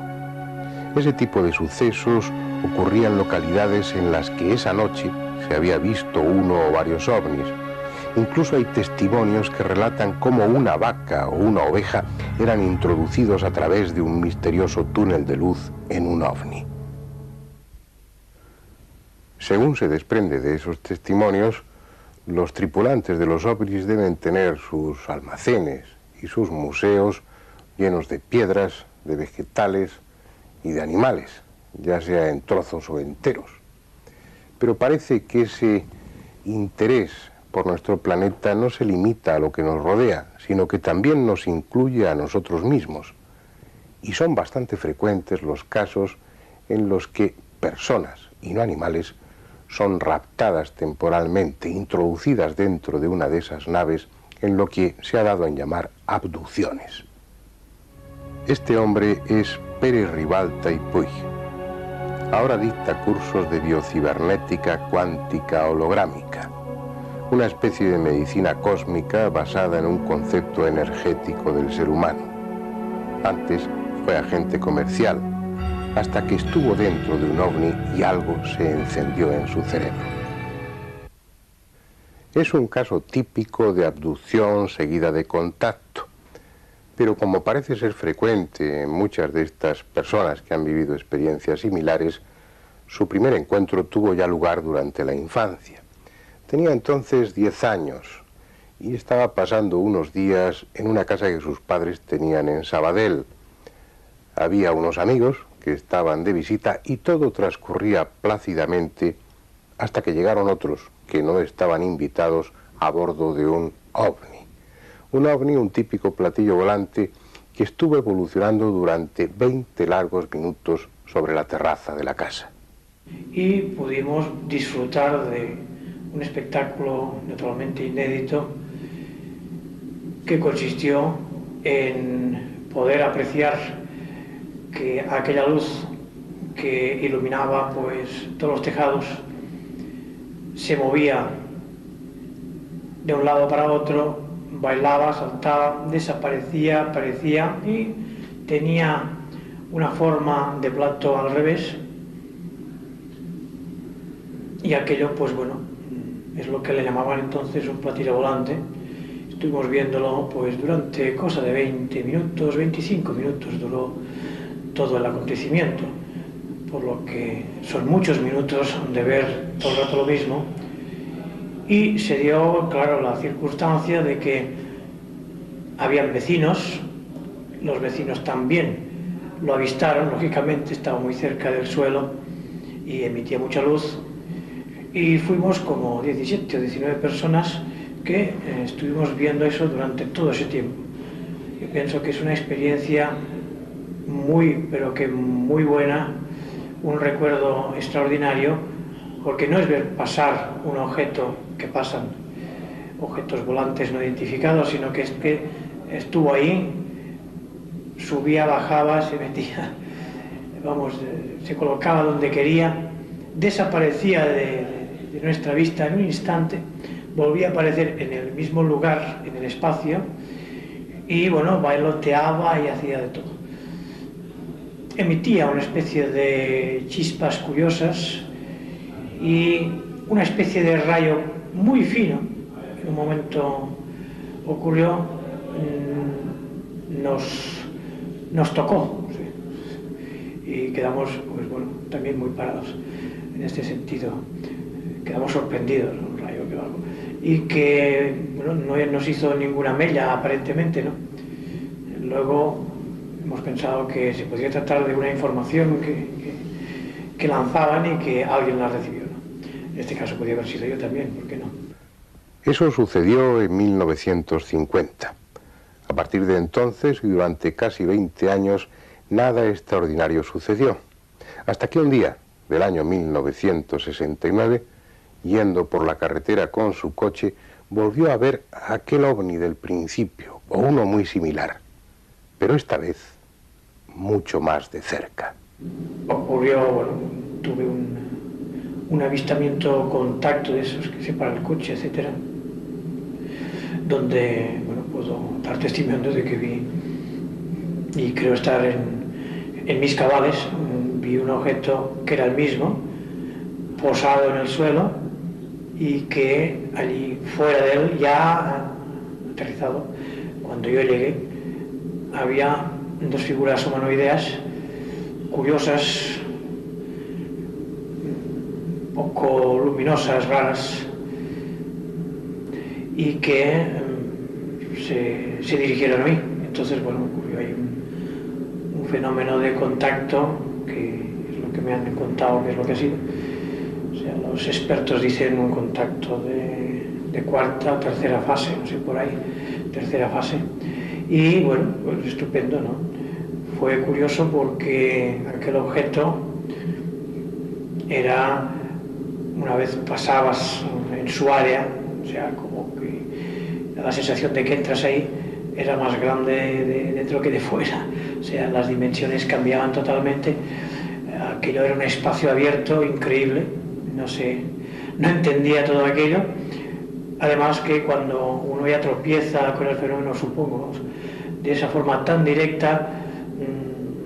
Ese tipo de sucesos ocurría en localidades en las que esa noche se había visto uno o varios ovnis. Incluso hay testimonios que relatan cómo una vaca o una oveja eran introducidos a través de un misterioso túnel de luz en un ovni. Según se desprende de esos testimonios, los tripulantes de los ovnis deben tener sus almacenes y sus museos llenos de piedras, de vegetales y de animales, ya sea en trozos o enteros. Pero parece que ese interés por nuestro planeta no se limita a lo que nos rodea, sino que también nos incluye a nosotros mismos. Y son bastante frecuentes los casos en los que personas, y no animales, son raptadas temporalmente, introducidas dentro de una de esas naves en lo que se ha dado en llamar abducciones. Este hombre es Pere Ribalta y Puig. Ahora dicta cursos de biocibernética cuántica holográmica, una especie de medicina cósmica basada en un concepto energético del ser humano. Antes fue agente comercial, hasta que estuvo dentro de un ovni y algo se encendió en su cerebro. Es un caso típico de abducción seguida de contacto, pero como parece ser frecuente en muchas de estas personas que han vivido experiencias similares, su primer encuentro tuvo ya lugar durante la infancia. Tenía entonces 10 años y estaba pasando unos días en una casa que sus padres tenían en Sabadell. Había unos amigos que estaban de visita y todo transcurría plácidamente hasta que llegaron otros que no estaban invitados a bordo de un ovni. Un ovni, un típico platillo volante que estuvo evolucionando durante 20 largos minutos sobre la terraza de la casa. Y pudimos disfrutar de un espectáculo naturalmente inédito que consistió en poder apreciar que aquella luz que iluminaba pues todos los tejados se movía de un lado para otro, bailaba, saltaba, desaparecía, aparecía y tenía una forma de plato al revés. Y aquello, pues bueno, es lo que le llamaban entonces un platillo volante. Estuvimos viéndolo pues durante cosa de 20 minutos, 25 minutos duró todo el acontecimiento, por lo que son muchos minutos de ver todo el rato lo mismo. Y se dio, claro, la circunstancia de que habían vecinos, los vecinos también lo avistaron, lógicamente estaba muy cerca del suelo y emitía mucha luz, y fuimos como 17 o 19 personas que estuvimos viendo eso durante todo ese tiempo. Yo pienso que es una experiencia muy, pero que muy buena, un recuerdo extraordinario, porque no es ver pasar un objeto, que pasan objetos volantes no identificados, sino que es que estuvo ahí, subía, bajaba, se metía, vamos, se colocaba donde quería, desaparecía de nuestra vista en un instante, volvía a aparecer en el mismo lugar, en el espacio, y bueno, bailoteaba y hacía de todo. Emitía una especie de chispas curiosas y una especie de rayo muy fino. En un momento ocurrió, nos tocó, ¿sí? Y quedamos, pues bueno, también muy parados en este sentido. Quedamos sorprendidos, un rayo que algo, y que bueno, no nos hizo ninguna mella aparentemente, ¿no? Luego hemos pensado que se podría tratar de una información que lanzaban y que alguien la recibió, ¿no? En este caso podría haber sido yo también, ¿por qué no? Eso sucedió en 1950. A partir de entonces y durante casi 20 años nada extraordinario sucedió. Hasta que un día del año 1969, yendo por la carretera con su coche, volvió a ver aquel ovni del principio, o uno muy similar, pero esta vez mucho más de cerca. Ocurrió, bueno, tuve un avistamiento contacto de esos que separa el coche, etcétera, donde, bueno, puedo dar testimonio de que vi, y creo estar en mis cabales, vi un objeto que era el mismo, posado en el suelo, y que allí fuera de él, ya aterrizado, cuando yo llegué, había dos figuras humanoideas curiosas, poco luminosas, raras, y que se dirigieron a mí. Entonces, bueno, ocurrió ahí un fenómeno de contacto, que es lo que me han contado que es lo que ha sido. O sea, los expertos dicen un contacto de cuarta o tercera fase, no sé, por ahí, tercera fase. Y bueno, pues estupendo, ¿no? Fue curioso porque aquel objeto era, una vez pasabas en su área, o sea, como que da la sensación de que entras ahí, era más grande de dentro que de fuera. O sea, las dimensiones cambiaban totalmente. Aquello era un espacio abierto increíble, no sé, no entendía todo aquello. Además que cuando uno ya tropieza con el fenómeno, supongo, de esa forma tan directa,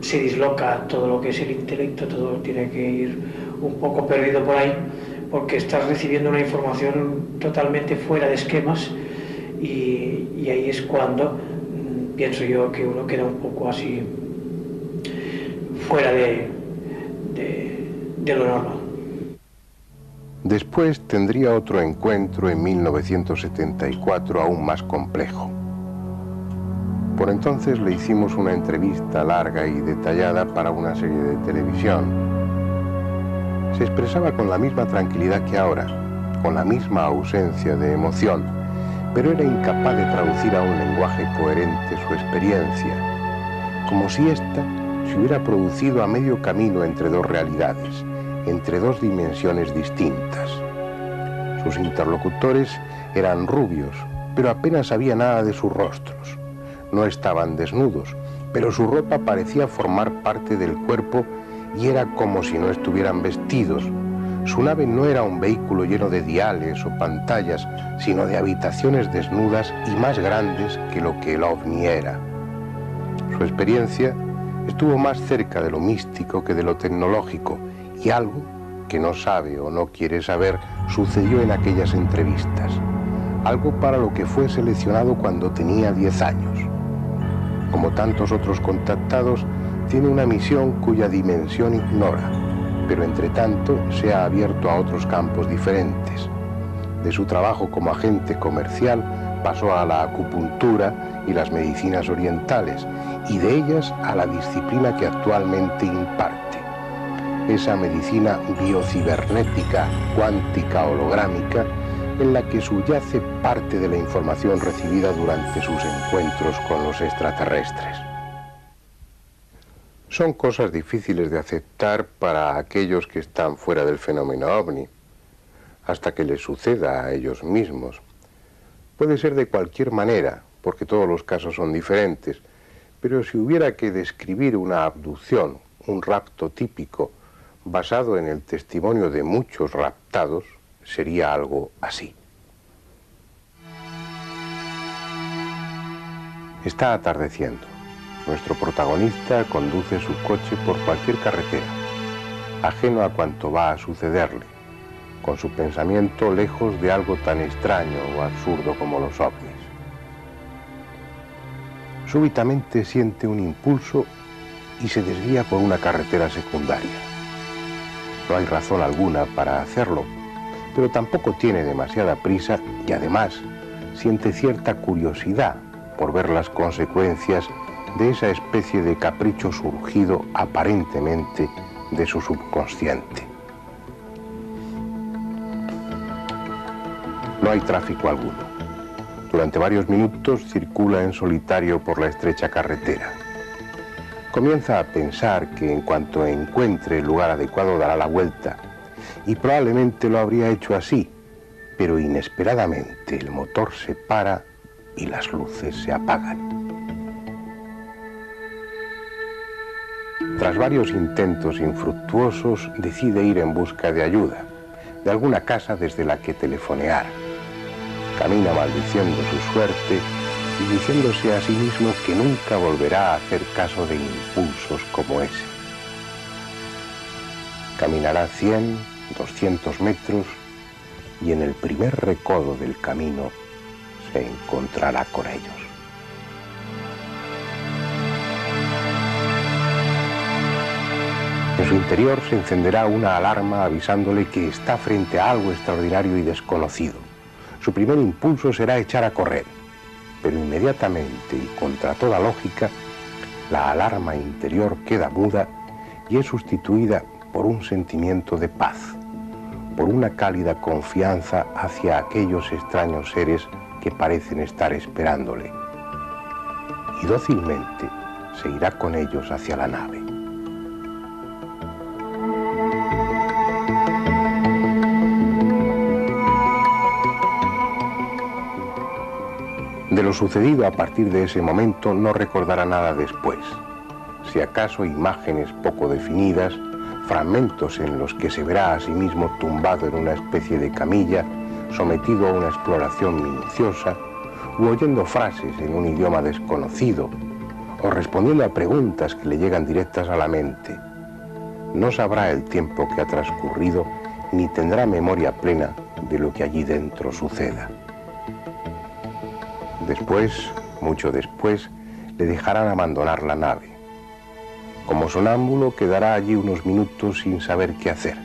se disloca todo lo que es el intelecto, todo tiene que ir un poco perdido por ahí, porque estás recibiendo una información totalmente fuera de esquemas, y ahí es cuando pienso yo que uno queda un poco así fuera de lo normal. Después tendría otro encuentro en 1974 aún más complejo. Por entonces le hicimos una entrevista larga y detallada para una serie de televisión. Se expresaba con la misma tranquilidad que ahora, con la misma ausencia de emoción, pero era incapaz de traducir a un lenguaje coherente su experiencia, como si ésta se hubiera producido a medio camino entre dos realidades, entre dos dimensiones distintas. Sus interlocutores eran rubios, pero apenas había nada de sus rostros. No estaban desnudos, pero su ropa parecía formar parte del cuerpo y era como si no estuvieran vestidos. Su nave no era un vehículo lleno de diales o pantallas, sino de habitaciones desnudas y más grandes que lo que el ovni era. Su experiencia estuvo más cerca de lo místico que de lo tecnológico, y algo que no sabe o no quiere saber sucedió en aquellas entrevistas. Algo para lo que fue seleccionado cuando tenía 10 años. Como tantos otros contactados, tiene una misión cuya dimensión ignora, pero entre tanto se ha abierto a otros campos diferentes. De su trabajo como agente comercial pasó a la acupuntura y las medicinas orientales, y de ellas a la disciplina que actualmente imparte. Esa medicina biocibernética, cuántica, holográmica, en la que subyace parte de la información recibida durante sus encuentros con los extraterrestres. Son cosas difíciles de aceptar para aquellos que están fuera del fenómeno ovni, hasta que les suceda a ellos mismos. Puede ser de cualquier manera, porque todos los casos son diferentes, pero si hubiera que describir una abducción, un rapto típico, basado en el testimonio de muchos raptados, sería algo así. Está atardeciendo. Nuestro protagonista conduce su coche por cualquier carretera, ajeno a cuanto va a sucederle, con su pensamiento lejos de algo tan extraño o absurdo como los ovnis. Súbitamente siente un impulso y se desvía por una carretera secundaria. No hay razón alguna para hacerlo, pero tampoco tiene demasiada prisa y además siente cierta curiosidad por ver las consecuencias de esa especie de capricho surgido aparentemente de su subconsciente. No hay tráfico alguno. Durante varios minutos circula en solitario por la estrecha carretera. Comienza a pensar que en cuanto encuentre el lugar adecuado dará la vuelta, y probablemente lo habría hecho así, pero inesperadamente el motor se para y las luces se apagan. Tras varios intentos infructuosos, decide ir en busca de ayuda de alguna casa desde la que telefonear. Camina maldiciendo su suerte y diciéndose a sí mismo que nunca volverá a hacer caso de impulsos como ese. Caminará 100, 200 metros y en el primer recodo del camino se encontrará con ellos. En su interior se encenderá una alarma avisándole que está frente a algo extraordinario y desconocido. Su primer impulso será echar a correr, pero inmediatamente y contra toda lógica, la alarma interior queda muda y es sustituida por un sentimiento de paz, por una cálida confianza hacia aquellos extraños seres que parecen estar esperándole. Y dócilmente se irá con ellos hacia la nave. De lo sucedido a partir de ese momento no recordará nada después. Si acaso imágenes poco definidas, fragmentos en los que se verá a sí mismo tumbado en una especie de camilla, sometido a una exploración minuciosa, u oyendo frases en un idioma desconocido, o respondiendo a preguntas que le llegan directas a la mente. No sabrá el tiempo que ha transcurrido, ni tendrá memoria plena de lo que allí dentro suceda. Después, mucho después, le dejarán abandonar la nave. Como sonámbulo quedará allí unos minutos sin saber qué hacer,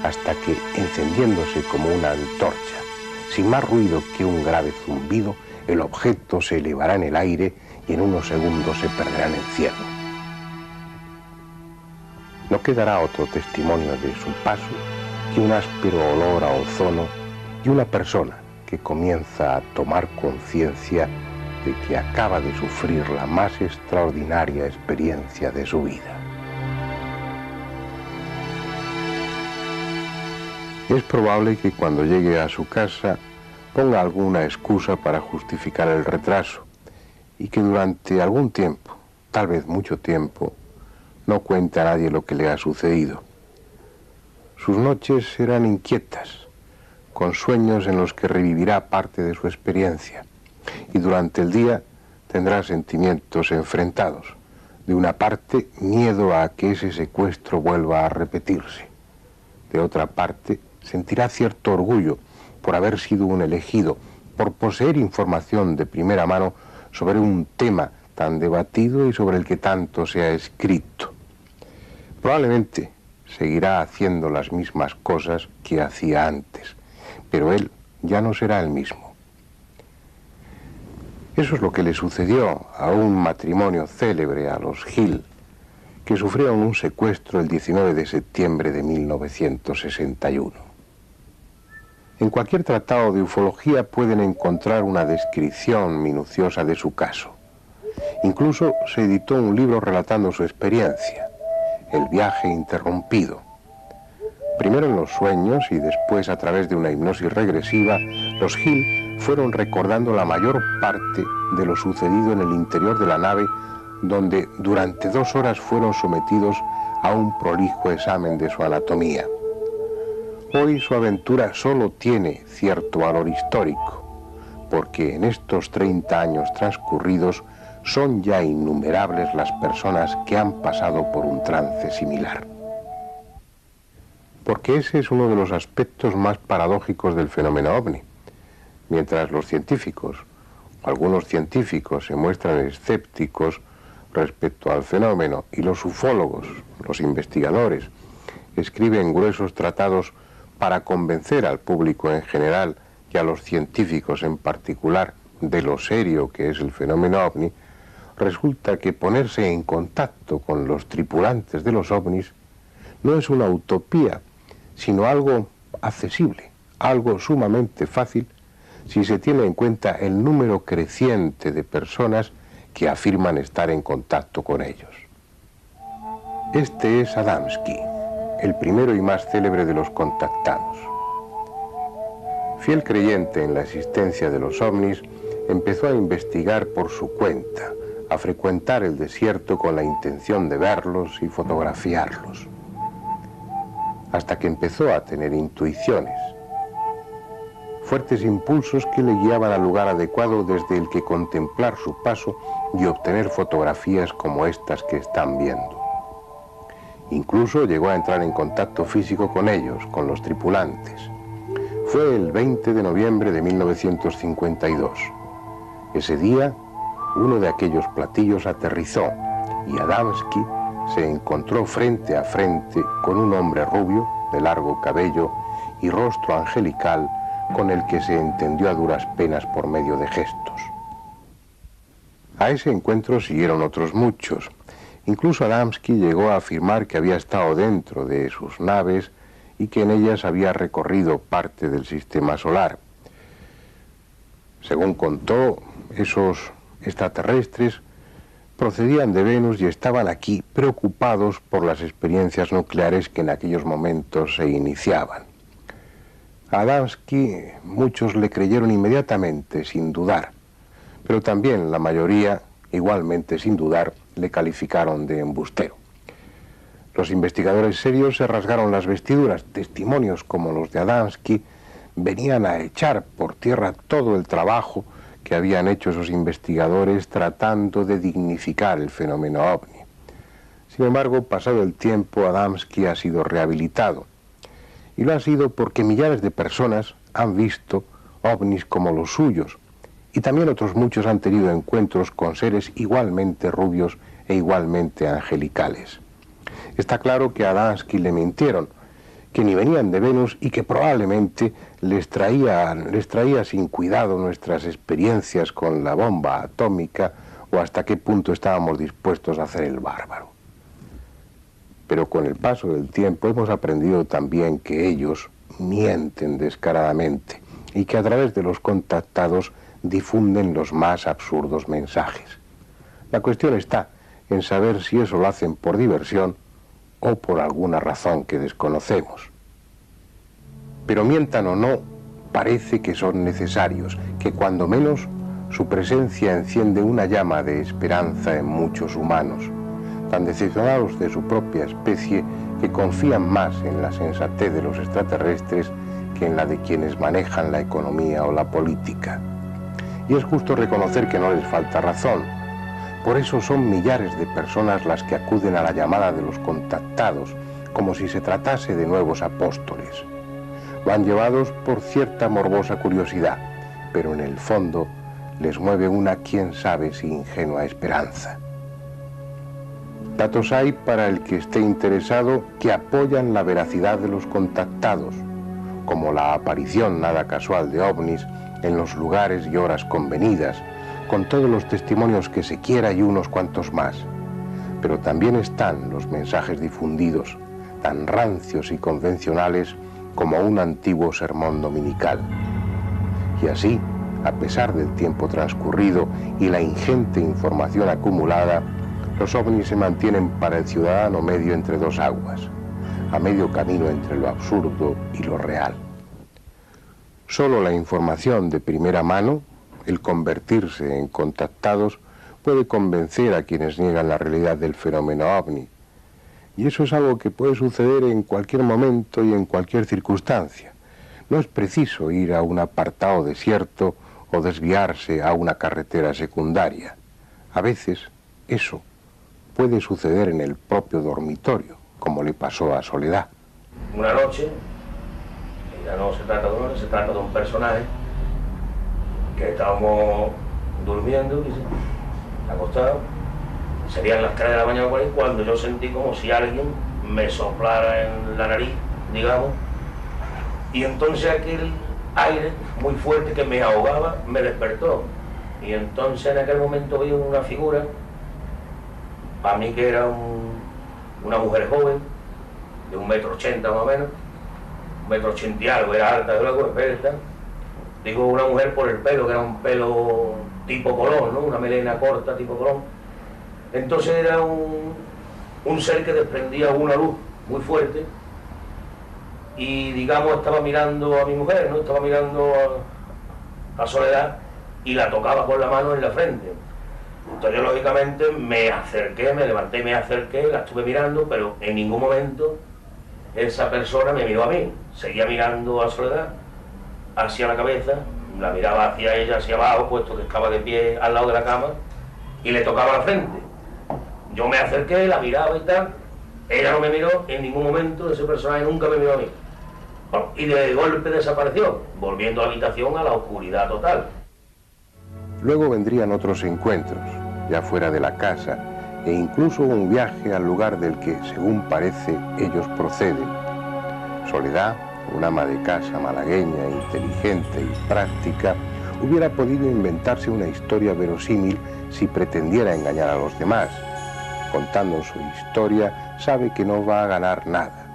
hasta que, encendiéndose como una antorcha, sin más ruido que un grave zumbido, el objeto se elevará en el aire y en unos segundos se perderá en el cielo. No quedará otro testimonio de su paso que un áspero olor a ozono y una persona que comienza a tomar conciencia de que acaba de sufrir la más extraordinaria experiencia de su vida. Es probable que cuando llegue a su casa ponga alguna excusa para justificar el retraso y que durante algún tiempo, tal vez mucho tiempo, no cuente a nadie lo que le ha sucedido. Sus noches serán inquietas, con sueños en los que revivirá parte de su experiencia, y durante el día tendrá sentimientos enfrentados. De una parte, miedo a que ese secuestro vuelva a repetirse. De otra parte, sentirá cierto orgullo por haber sido un elegido, por poseer información de primera mano sobre un tema tan debatido y sobre el que tanto se ha escrito. Probablemente seguirá haciendo las mismas cosas que hacía antes, pero él ya no será el mismo. Eso es lo que le sucedió a un matrimonio célebre, a los Hill, que sufrieron un secuestro el 19 de septiembre de 1961. En cualquier tratado de ufología pueden encontrar una descripción minuciosa de su caso. Incluso se editó un libro relatando su experiencia, El viaje interrumpido. Primero en los sueños y después a través de una hipnosis regresiva, los Hill fueron recordando la mayor parte de lo sucedido en el interior de la nave, donde durante 2 horas fueron sometidos a un prolijo examen de su anatomía. Hoy su aventura solo tiene cierto valor histórico, porque en estos 30 años transcurridos son ya innumerables las personas que han pasado por un trance similar. Porque ese es uno de los aspectos más paradójicos del fenómeno ovni. Mientras los científicos, algunos científicos, se muestran escépticos respecto al fenómeno y los ufólogos, los investigadores, escriben gruesos tratados para convencer al público en general y a los científicos en particular de lo serio que es el fenómeno ovni, resulta que ponerse en contacto con los tripulantes de los ovnis no es una utopía, sino algo accesible, algo sumamente fácil si se tiene en cuenta el número creciente de personas que afirman estar en contacto con ellos. Este es Adamski, el primero y más célebre de los contactados. Fiel creyente en la existencia de los ovnis, empezó a investigar por su cuenta, a frecuentar el desierto con la intención de verlos y fotografiarlos. hasta que empezó a tener intuiciones. Fuertes impulsos que le guiaban al lugar adecuado desde el que contemplar su paso y obtener fotografías como estas que están viendo. Incluso llegó a entrar en contacto físico con ellos, con los tripulantes. Fue el 20 de noviembre de 1952. Ese día, uno de aquellos platillos aterrizó y Adamski se encontró frente a frente con un hombre rubio, de largo cabello y rostro angelical, con el que se entendió a duras penas por medio de gestos. A ese encuentro siguieron otros muchos. Incluso Adamski llegó a afirmar que había estado dentro de sus naves y que en ellas había recorrido parte del sistema solar. Según contó, esos extraterrestres procedían de Venus y estaban aquí preocupados por las experiencias nucleares que en aquellos momentos se iniciaban. A Adamski muchos le creyeron inmediatamente, sin dudar, pero también la mayoría, igualmente sin dudar, le calificaron de embustero. Los investigadores serios se rasgaron las vestiduras. Testimonios como los de Adamski venían a echar por tierra todo el trabajo que habían hecho esos investigadores tratando de dignificar el fenómeno ovni. Sin embargo, pasado el tiempo, Adamski ha sido rehabilitado. Y lo ha sido porque millares de personas han visto ovnis como los suyos. Y también otros muchos han tenido encuentros con seres igualmente rubios e igualmente angelicales. Está claro que a Adamski le mintieron, que ni venían de Venus y que probablemente les traía sin cuidado nuestras experiencias con la bomba atómica o hasta qué punto estábamos dispuestos a hacer el bárbaro. Pero con el paso del tiempo hemos aprendido también que ellos mienten descaradamente y que a través de los contactados difunden los más absurdos mensajes. La cuestión está en saber si eso lo hacen por diversión o por alguna razón que desconocemos. Pero mientan o no, parece que son necesarios, que cuando menos su presencia enciende una llama de esperanza en muchos humanos, tan decepcionados de su propia especie que confían más en la sensatez de los extraterrestres que en la de quienes manejan la economía o la política. Y es justo reconocer que no les falta razón. Por eso son millares de personas las que acuden a la llamada de los contactados, como si se tratase de nuevos apóstoles. Van llevados por cierta morbosa curiosidad, pero en el fondo les mueve una quién sabe si ingenua esperanza. Datos hay para el que esté interesado que apoyan la veracidad de los contactados, como la aparición nada casual de ovnis en los lugares y horas convenidas, con todos los testimonios que se quiera y unos cuantos más. Pero también están los mensajes difundidos, tan rancios y convencionales como un antiguo sermón dominical. Y así, a pesar del tiempo transcurrido y la ingente información acumulada, los ovnis se mantienen para el ciudadano medio entre dos aguas, a medio camino entre lo absurdo y lo real. Solo la información de primera mano, el convertirse en contactados, puede convencer a quienes niegan la realidad del fenómeno ovni. Y eso es algo que puede suceder en cualquier momento y en cualquier circunstancia. No es preciso ir a un apartado desierto o desviarse a una carretera secundaria. A veces, eso puede suceder en el propio dormitorio, como le pasó a Soledad. Una noche, ya no se trata de una noche, se trata de un personaje que estábamos durmiendo, acostados, serían las 3 de la mañana por ahí, cuando yo sentí como si alguien me soplara en la nariz, digamos, y entonces aquel aire muy fuerte que me ahogaba me despertó, y entonces en aquel momento vi una figura, para mí que era una mujer joven, de 1,80 m más o menos, 1,80 m y algo, era alta, de luego, experta. Digo una mujer por el pelo, que era un pelo tipo Colón, ¿no? Una melena corta tipo Colón. Entonces era un ser que desprendía una luz muy fuerte y, digamos, estaba mirando a mi mujer, ¿no? Estaba mirando a Soledad y la tocaba con la mano en la frente. Entonces yo, lógicamente, me acerqué, me levanté y me acerqué, la estuve mirando, pero en ningún momento esa persona me miró a mí, seguía mirando a Soledad, hacia la cabeza, la miraba hacia ella, hacia abajo, puesto que estaba de pie al lado de la cama, y le tocaba la frente. Yo me acerqué, la miraba y tal, ella no me miró en ningún momento, ese personaje nunca me miró a mí. Bueno, y de golpe desapareció, volviendo a la habitación a la oscuridad total. Luego vendrían otros encuentros, ya fuera de la casa, e incluso un viaje al lugar del que, según parece, ellos proceden. Soledad, una ama de casa malagueña, inteligente y práctica, hubiera podido inventarse una historia verosímil si pretendiera engañar a los demás. Contando su historia, sabe que no va a ganar nada,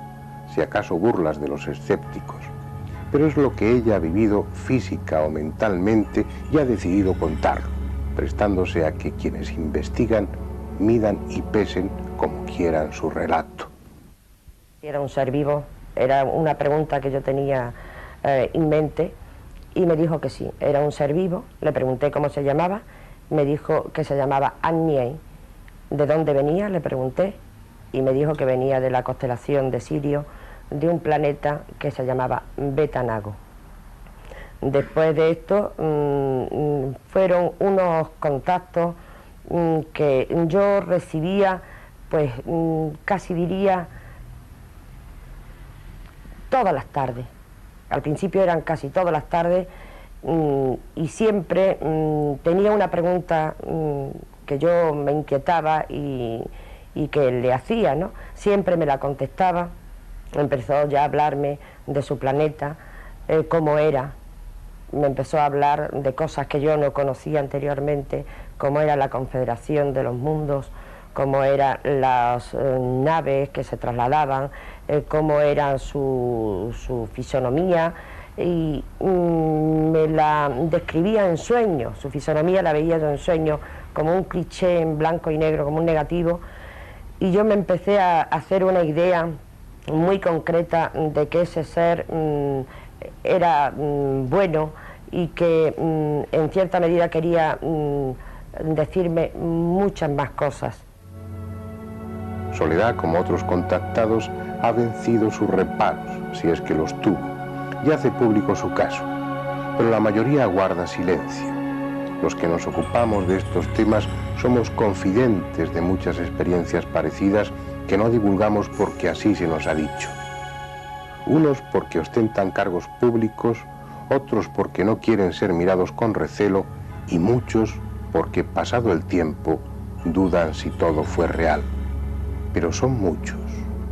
si acaso burlas de los escépticos. Pero es lo que ella ha vivido física o mentalmente y ha decidido contarlo, prestándose a que quienes investigan midan y pesen como quieran su relato. Era un ser vivo, era una pregunta que yo tenía en mente, y me dijo que sí, era un ser vivo. Le pregunté cómo se llamaba, me dijo que se llamaba Agniei. ¿De dónde venía?, le pregunté, y me dijo que venía de la constelación de Sirio, de un planeta que se llamaba Betanago. Después de esto fueron unos contactos que yo recibía, pues casi diría todas las tardes. Al principio eran casi todas las tardes, y siempre tenía una pregunta que yo me inquietaba y que le hacía, ¿no? Siempre me la contestaba. Empezó ya a hablarme de su planeta, cómo era. Me empezó a hablar de cosas que yo no conocía anteriormente, cómo era la Confederación de los Mundos, cómo eran las naves que se trasladaban, cómo era su fisonomía, y me la describía en sueños. Su fisonomía la veía yo en sueños como un cliché en blanco y negro, como un negativo, y yo me empecé a hacer una idea muy concreta de que ese ser era bueno, y que en cierta medida quería decirme muchas más cosas. Soledad, como otros contactados, ha vencido sus reparos, si es que los tuvo, y hace público su caso, pero la mayoría guarda silencio. Los que nos ocupamos de estos temas somos confidentes de muchas experiencias parecidas que no divulgamos porque así se nos ha dicho. Unos porque ostentan cargos públicos, otros porque no quieren ser mirados con recelo, y muchos porque, pasado el tiempo, dudan si todo fue real. Pero son muchos,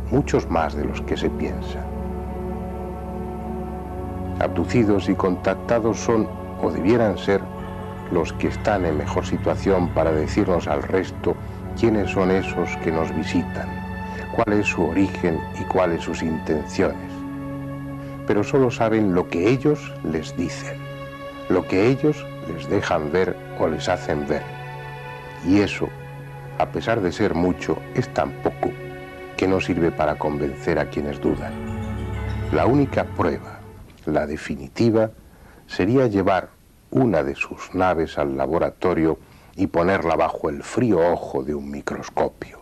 muchos más de los que se piensa. Abducidos y contactados son, o debieran ser, los que están en mejor situación para decirnos al resto quiénes son esos que nos visitan, cuál es su origen y cuáles sus intenciones. Pero solo saben lo que ellos les dicen, lo que ellos les dejan ver o les hacen ver. Y eso, a pesar de ser mucho, es tan poco que no sirve para convencer a quienes dudan. La única prueba, la definitiva, sería llevar una de sus naves al laboratorio y ponerla bajo el frío ojo de un microscopio.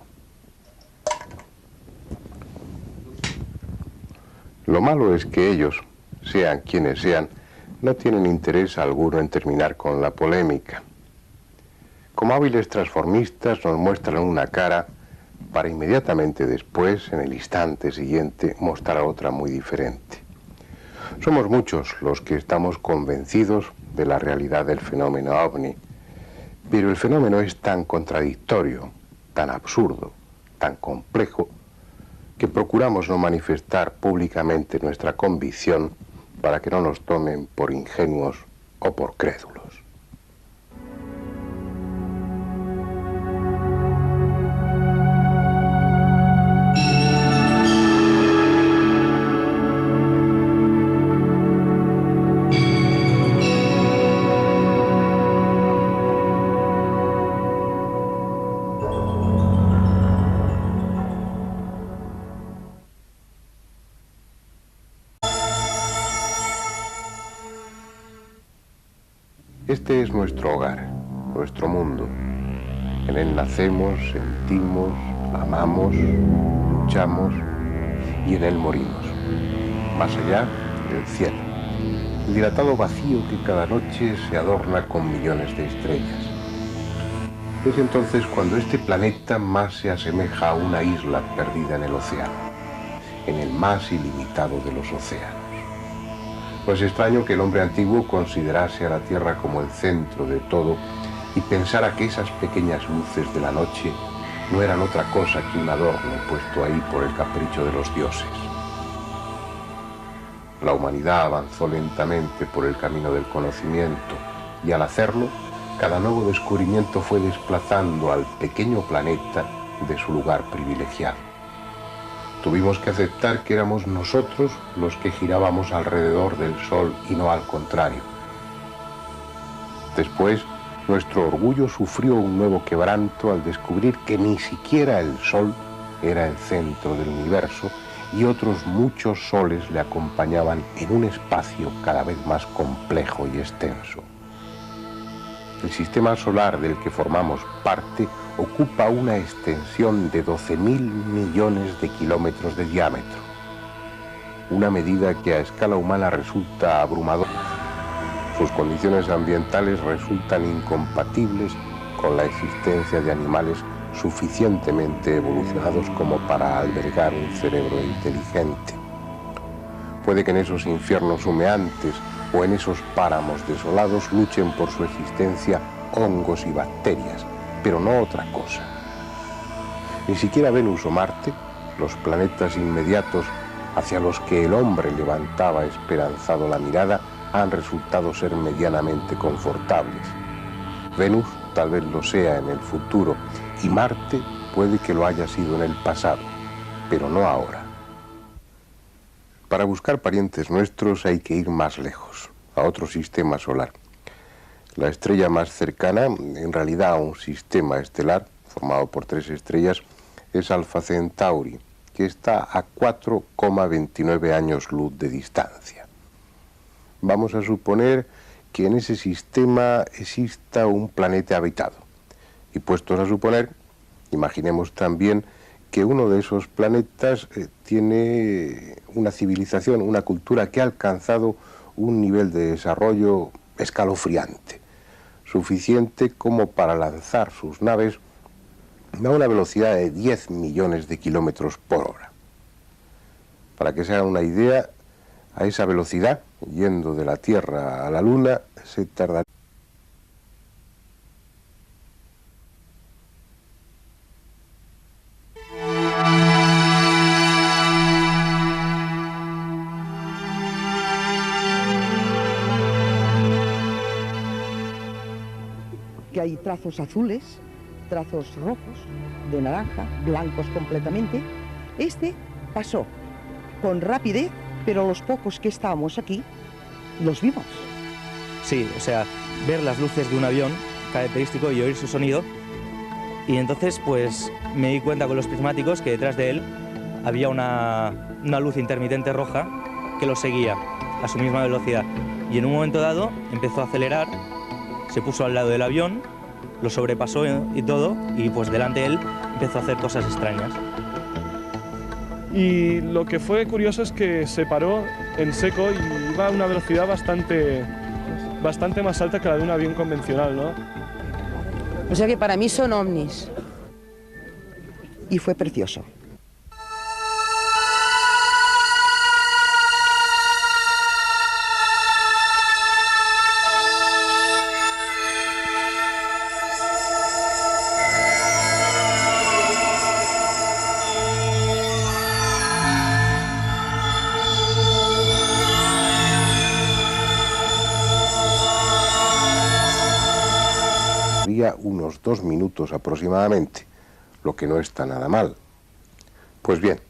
Lo malo es que ellos, sean quienes sean, no tienen interés alguno en terminar con la polémica. Como hábiles transformistas nos muestran una cara para inmediatamente después, en el instante siguiente, mostrar otra muy diferente. Somos muchos los que estamos convencidos de la realidad del fenómeno ovni, pero el fenómeno es tan contradictorio, tan absurdo, tan complejo, que procuramos no manifestar públicamente nuestra convicción para que no nos tomen por ingenuos o por crédulos. Este es nuestro hogar, nuestro mundo. En él nacemos, sentimos, amamos, luchamos y en él morimos. Más allá, el cielo, el dilatado vacío que cada noche se adorna con millones de estrellas. Es entonces cuando este planeta más se asemeja a una isla perdida en el océano, en el más ilimitado de los océanos. No es extraño que el hombre antiguo considerase a la Tierra como el centro de todo y pensara que esas pequeñas luces de la noche no eran otra cosa que un adorno puesto ahí por el capricho de los dioses. La humanidad avanzó lentamente por el camino del conocimiento y al hacerlo, cada nuevo descubrimiento fue desplazando al pequeño planeta de su lugar privilegiado. Tuvimos que aceptar que éramos nosotros los que girábamos alrededor del Sol y no al contrario. Después, nuestro orgullo sufrió un nuevo quebranto al descubrir que ni siquiera el Sol era el centro del universo y otros muchos soles le acompañaban en un espacio cada vez más complejo y extenso. El sistema solar del que formamos parte ocupa una extensión de 12.000 millones de kilómetros de diámetro, una medida que a escala humana resulta abrumadora. Sus condiciones ambientales resultan incompatibles con la existencia de animales suficientemente evolucionados como para albergar un cerebro inteligente. Puede que en esos infiernos humeantes o en esos páramos desolados luchen por su existencia hongos y bacterias, pero no otra cosa. Ni siquiera Venus o Marte, los planetas inmediatos hacia los que el hombre levantaba esperanzado la mirada, han resultado ser medianamente confortables. Venus tal vez lo sea en el futuro y Marte puede que lo haya sido en el pasado, pero no ahora. Para buscar parientes nuestros hay que ir más lejos, a otro sistema solar. La estrella más cercana, en realidad a un sistema estelar formado por 3 estrellas, es Alfa Centauri, que está a 4,29 años luz de distancia. Vamos a suponer que en ese sistema exista un planeta habitado. Y puestos a suponer, imaginemos también que uno de esos planetas tiene una civilización, una cultura que ha alcanzado un nivel de desarrollo escalofriante, suficiente como para lanzar sus naves a una velocidad de 10 millones de kilómetros por hora. Para que se hagan una idea, a esa velocidad, yendo de la Tierra a la Luna, se tardaría que hay trazos azules, trazos rojos, de naranja, blancos completamente. Este pasó con rapidez, pero los pocos que estábamos aquí los vimos. Sí, o sea, ver las luces de un avión característico y oír su sonido. Y entonces pues me di cuenta con los prismáticos que detrás de él había una luz intermitente roja que lo seguía a su misma velocidad. Y en un momento dado empezó a acelerar, se puso al lado del avión, lo sobrepasó y todo, y pues delante de él empezó a hacer cosas extrañas. Y lo que fue curioso es que se paró en seco y iba a una velocidad bastante más alta que la de un avión convencional, ¿no? O sea que para mí son ovnis. Y fue precioso. unos 2 minutos aproximadamente, lo que no está nada mal. Pues bien,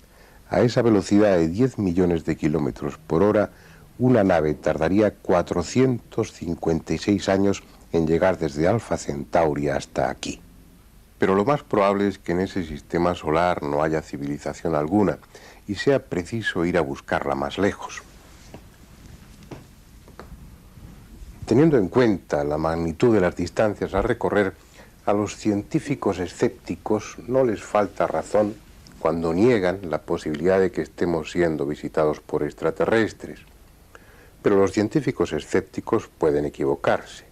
a esa velocidad de 10 millones de kilómetros por hora, una nave tardaría 456 años en llegar desde Alfa Centauri hasta aquí. Pero lo más probable es que en ese sistema solar no haya civilización alguna y sea preciso ir a buscarla más lejos. Teniendo en cuenta la magnitud de las distancias a recorrer, a los científicos escépticos no les falta razón cuando niegan la posibilidad de que estemos siendo visitados por extraterrestres. Pero los científicos escépticos pueden equivocarse.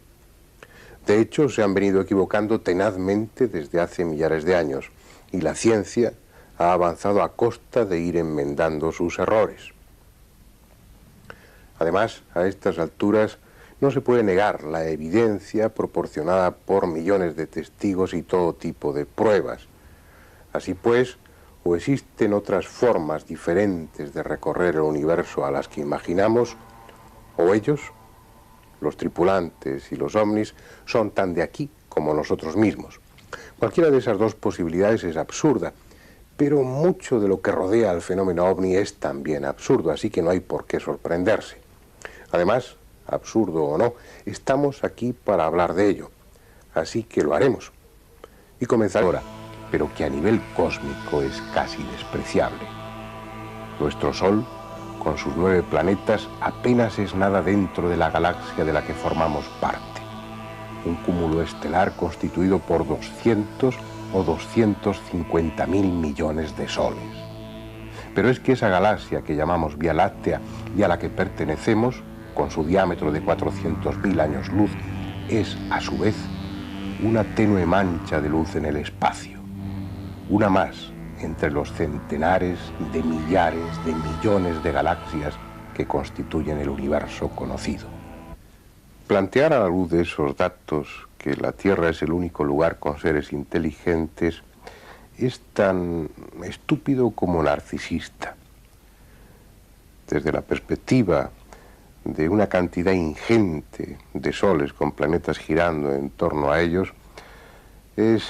De hecho, se han venido equivocando tenazmente desde hace millares de años, y la ciencia ha avanzado a costa de ir enmendando sus errores. Además, a estas alturas no se puede negar la evidencia proporcionada por millones de testigos y todo tipo de pruebas. Así pues, o existen otras formas diferentes de recorrer el universo a las que imaginamos, o ellos, los tripulantes y los ovnis, son tan de aquí como nosotros mismos. Cualquiera de esas dos posibilidades es absurda, pero mucho de lo que rodea al fenómeno ovni es también absurdo, así que no hay por qué sorprenderse. Además, absurdo o no, estamos aquí para hablar de ello, así que lo haremos. Y comenzar ahora, pero que a nivel cósmico es casi despreciable. Nuestro Sol, con sus 9 planetas, apenas es nada dentro de la galaxia de la que formamos parte. Un cúmulo estelar constituido por 200 o 250.000 millones de soles. Pero es que esa galaxia que llamamos Vía Láctea y a la que pertenecemos, con su diámetro de 400.000 años luz, es, a su vez, una tenue mancha de luz en el espacio. Una más entre los centenares de millares de millones de galaxias que constituyen el universo conocido. Plantear a la luz de esos datos que la Tierra es el único lugar con seres inteligentes es tan estúpido como narcisista. Desde la perspectiva de una cantidad ingente de soles con planetas girando en torno a ellos, es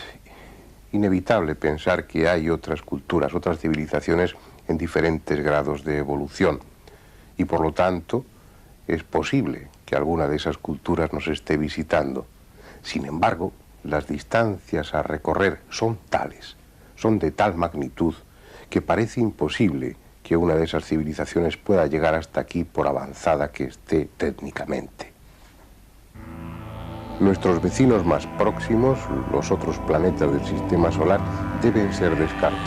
inevitable pensar que hay otras culturas, otras civilizaciones en diferentes grados de evolución. Y por lo tanto, es posible que alguna de esas culturas nos esté visitando. Sin embargo, las distancias a recorrer son tales, son de tal magnitud, que parece imposible que una de esas civilizaciones pueda llegar hasta aquí por avanzada que esté técnicamente. Nuestros vecinos más próximos, los otros planetas del sistema solar, deben ser descartados.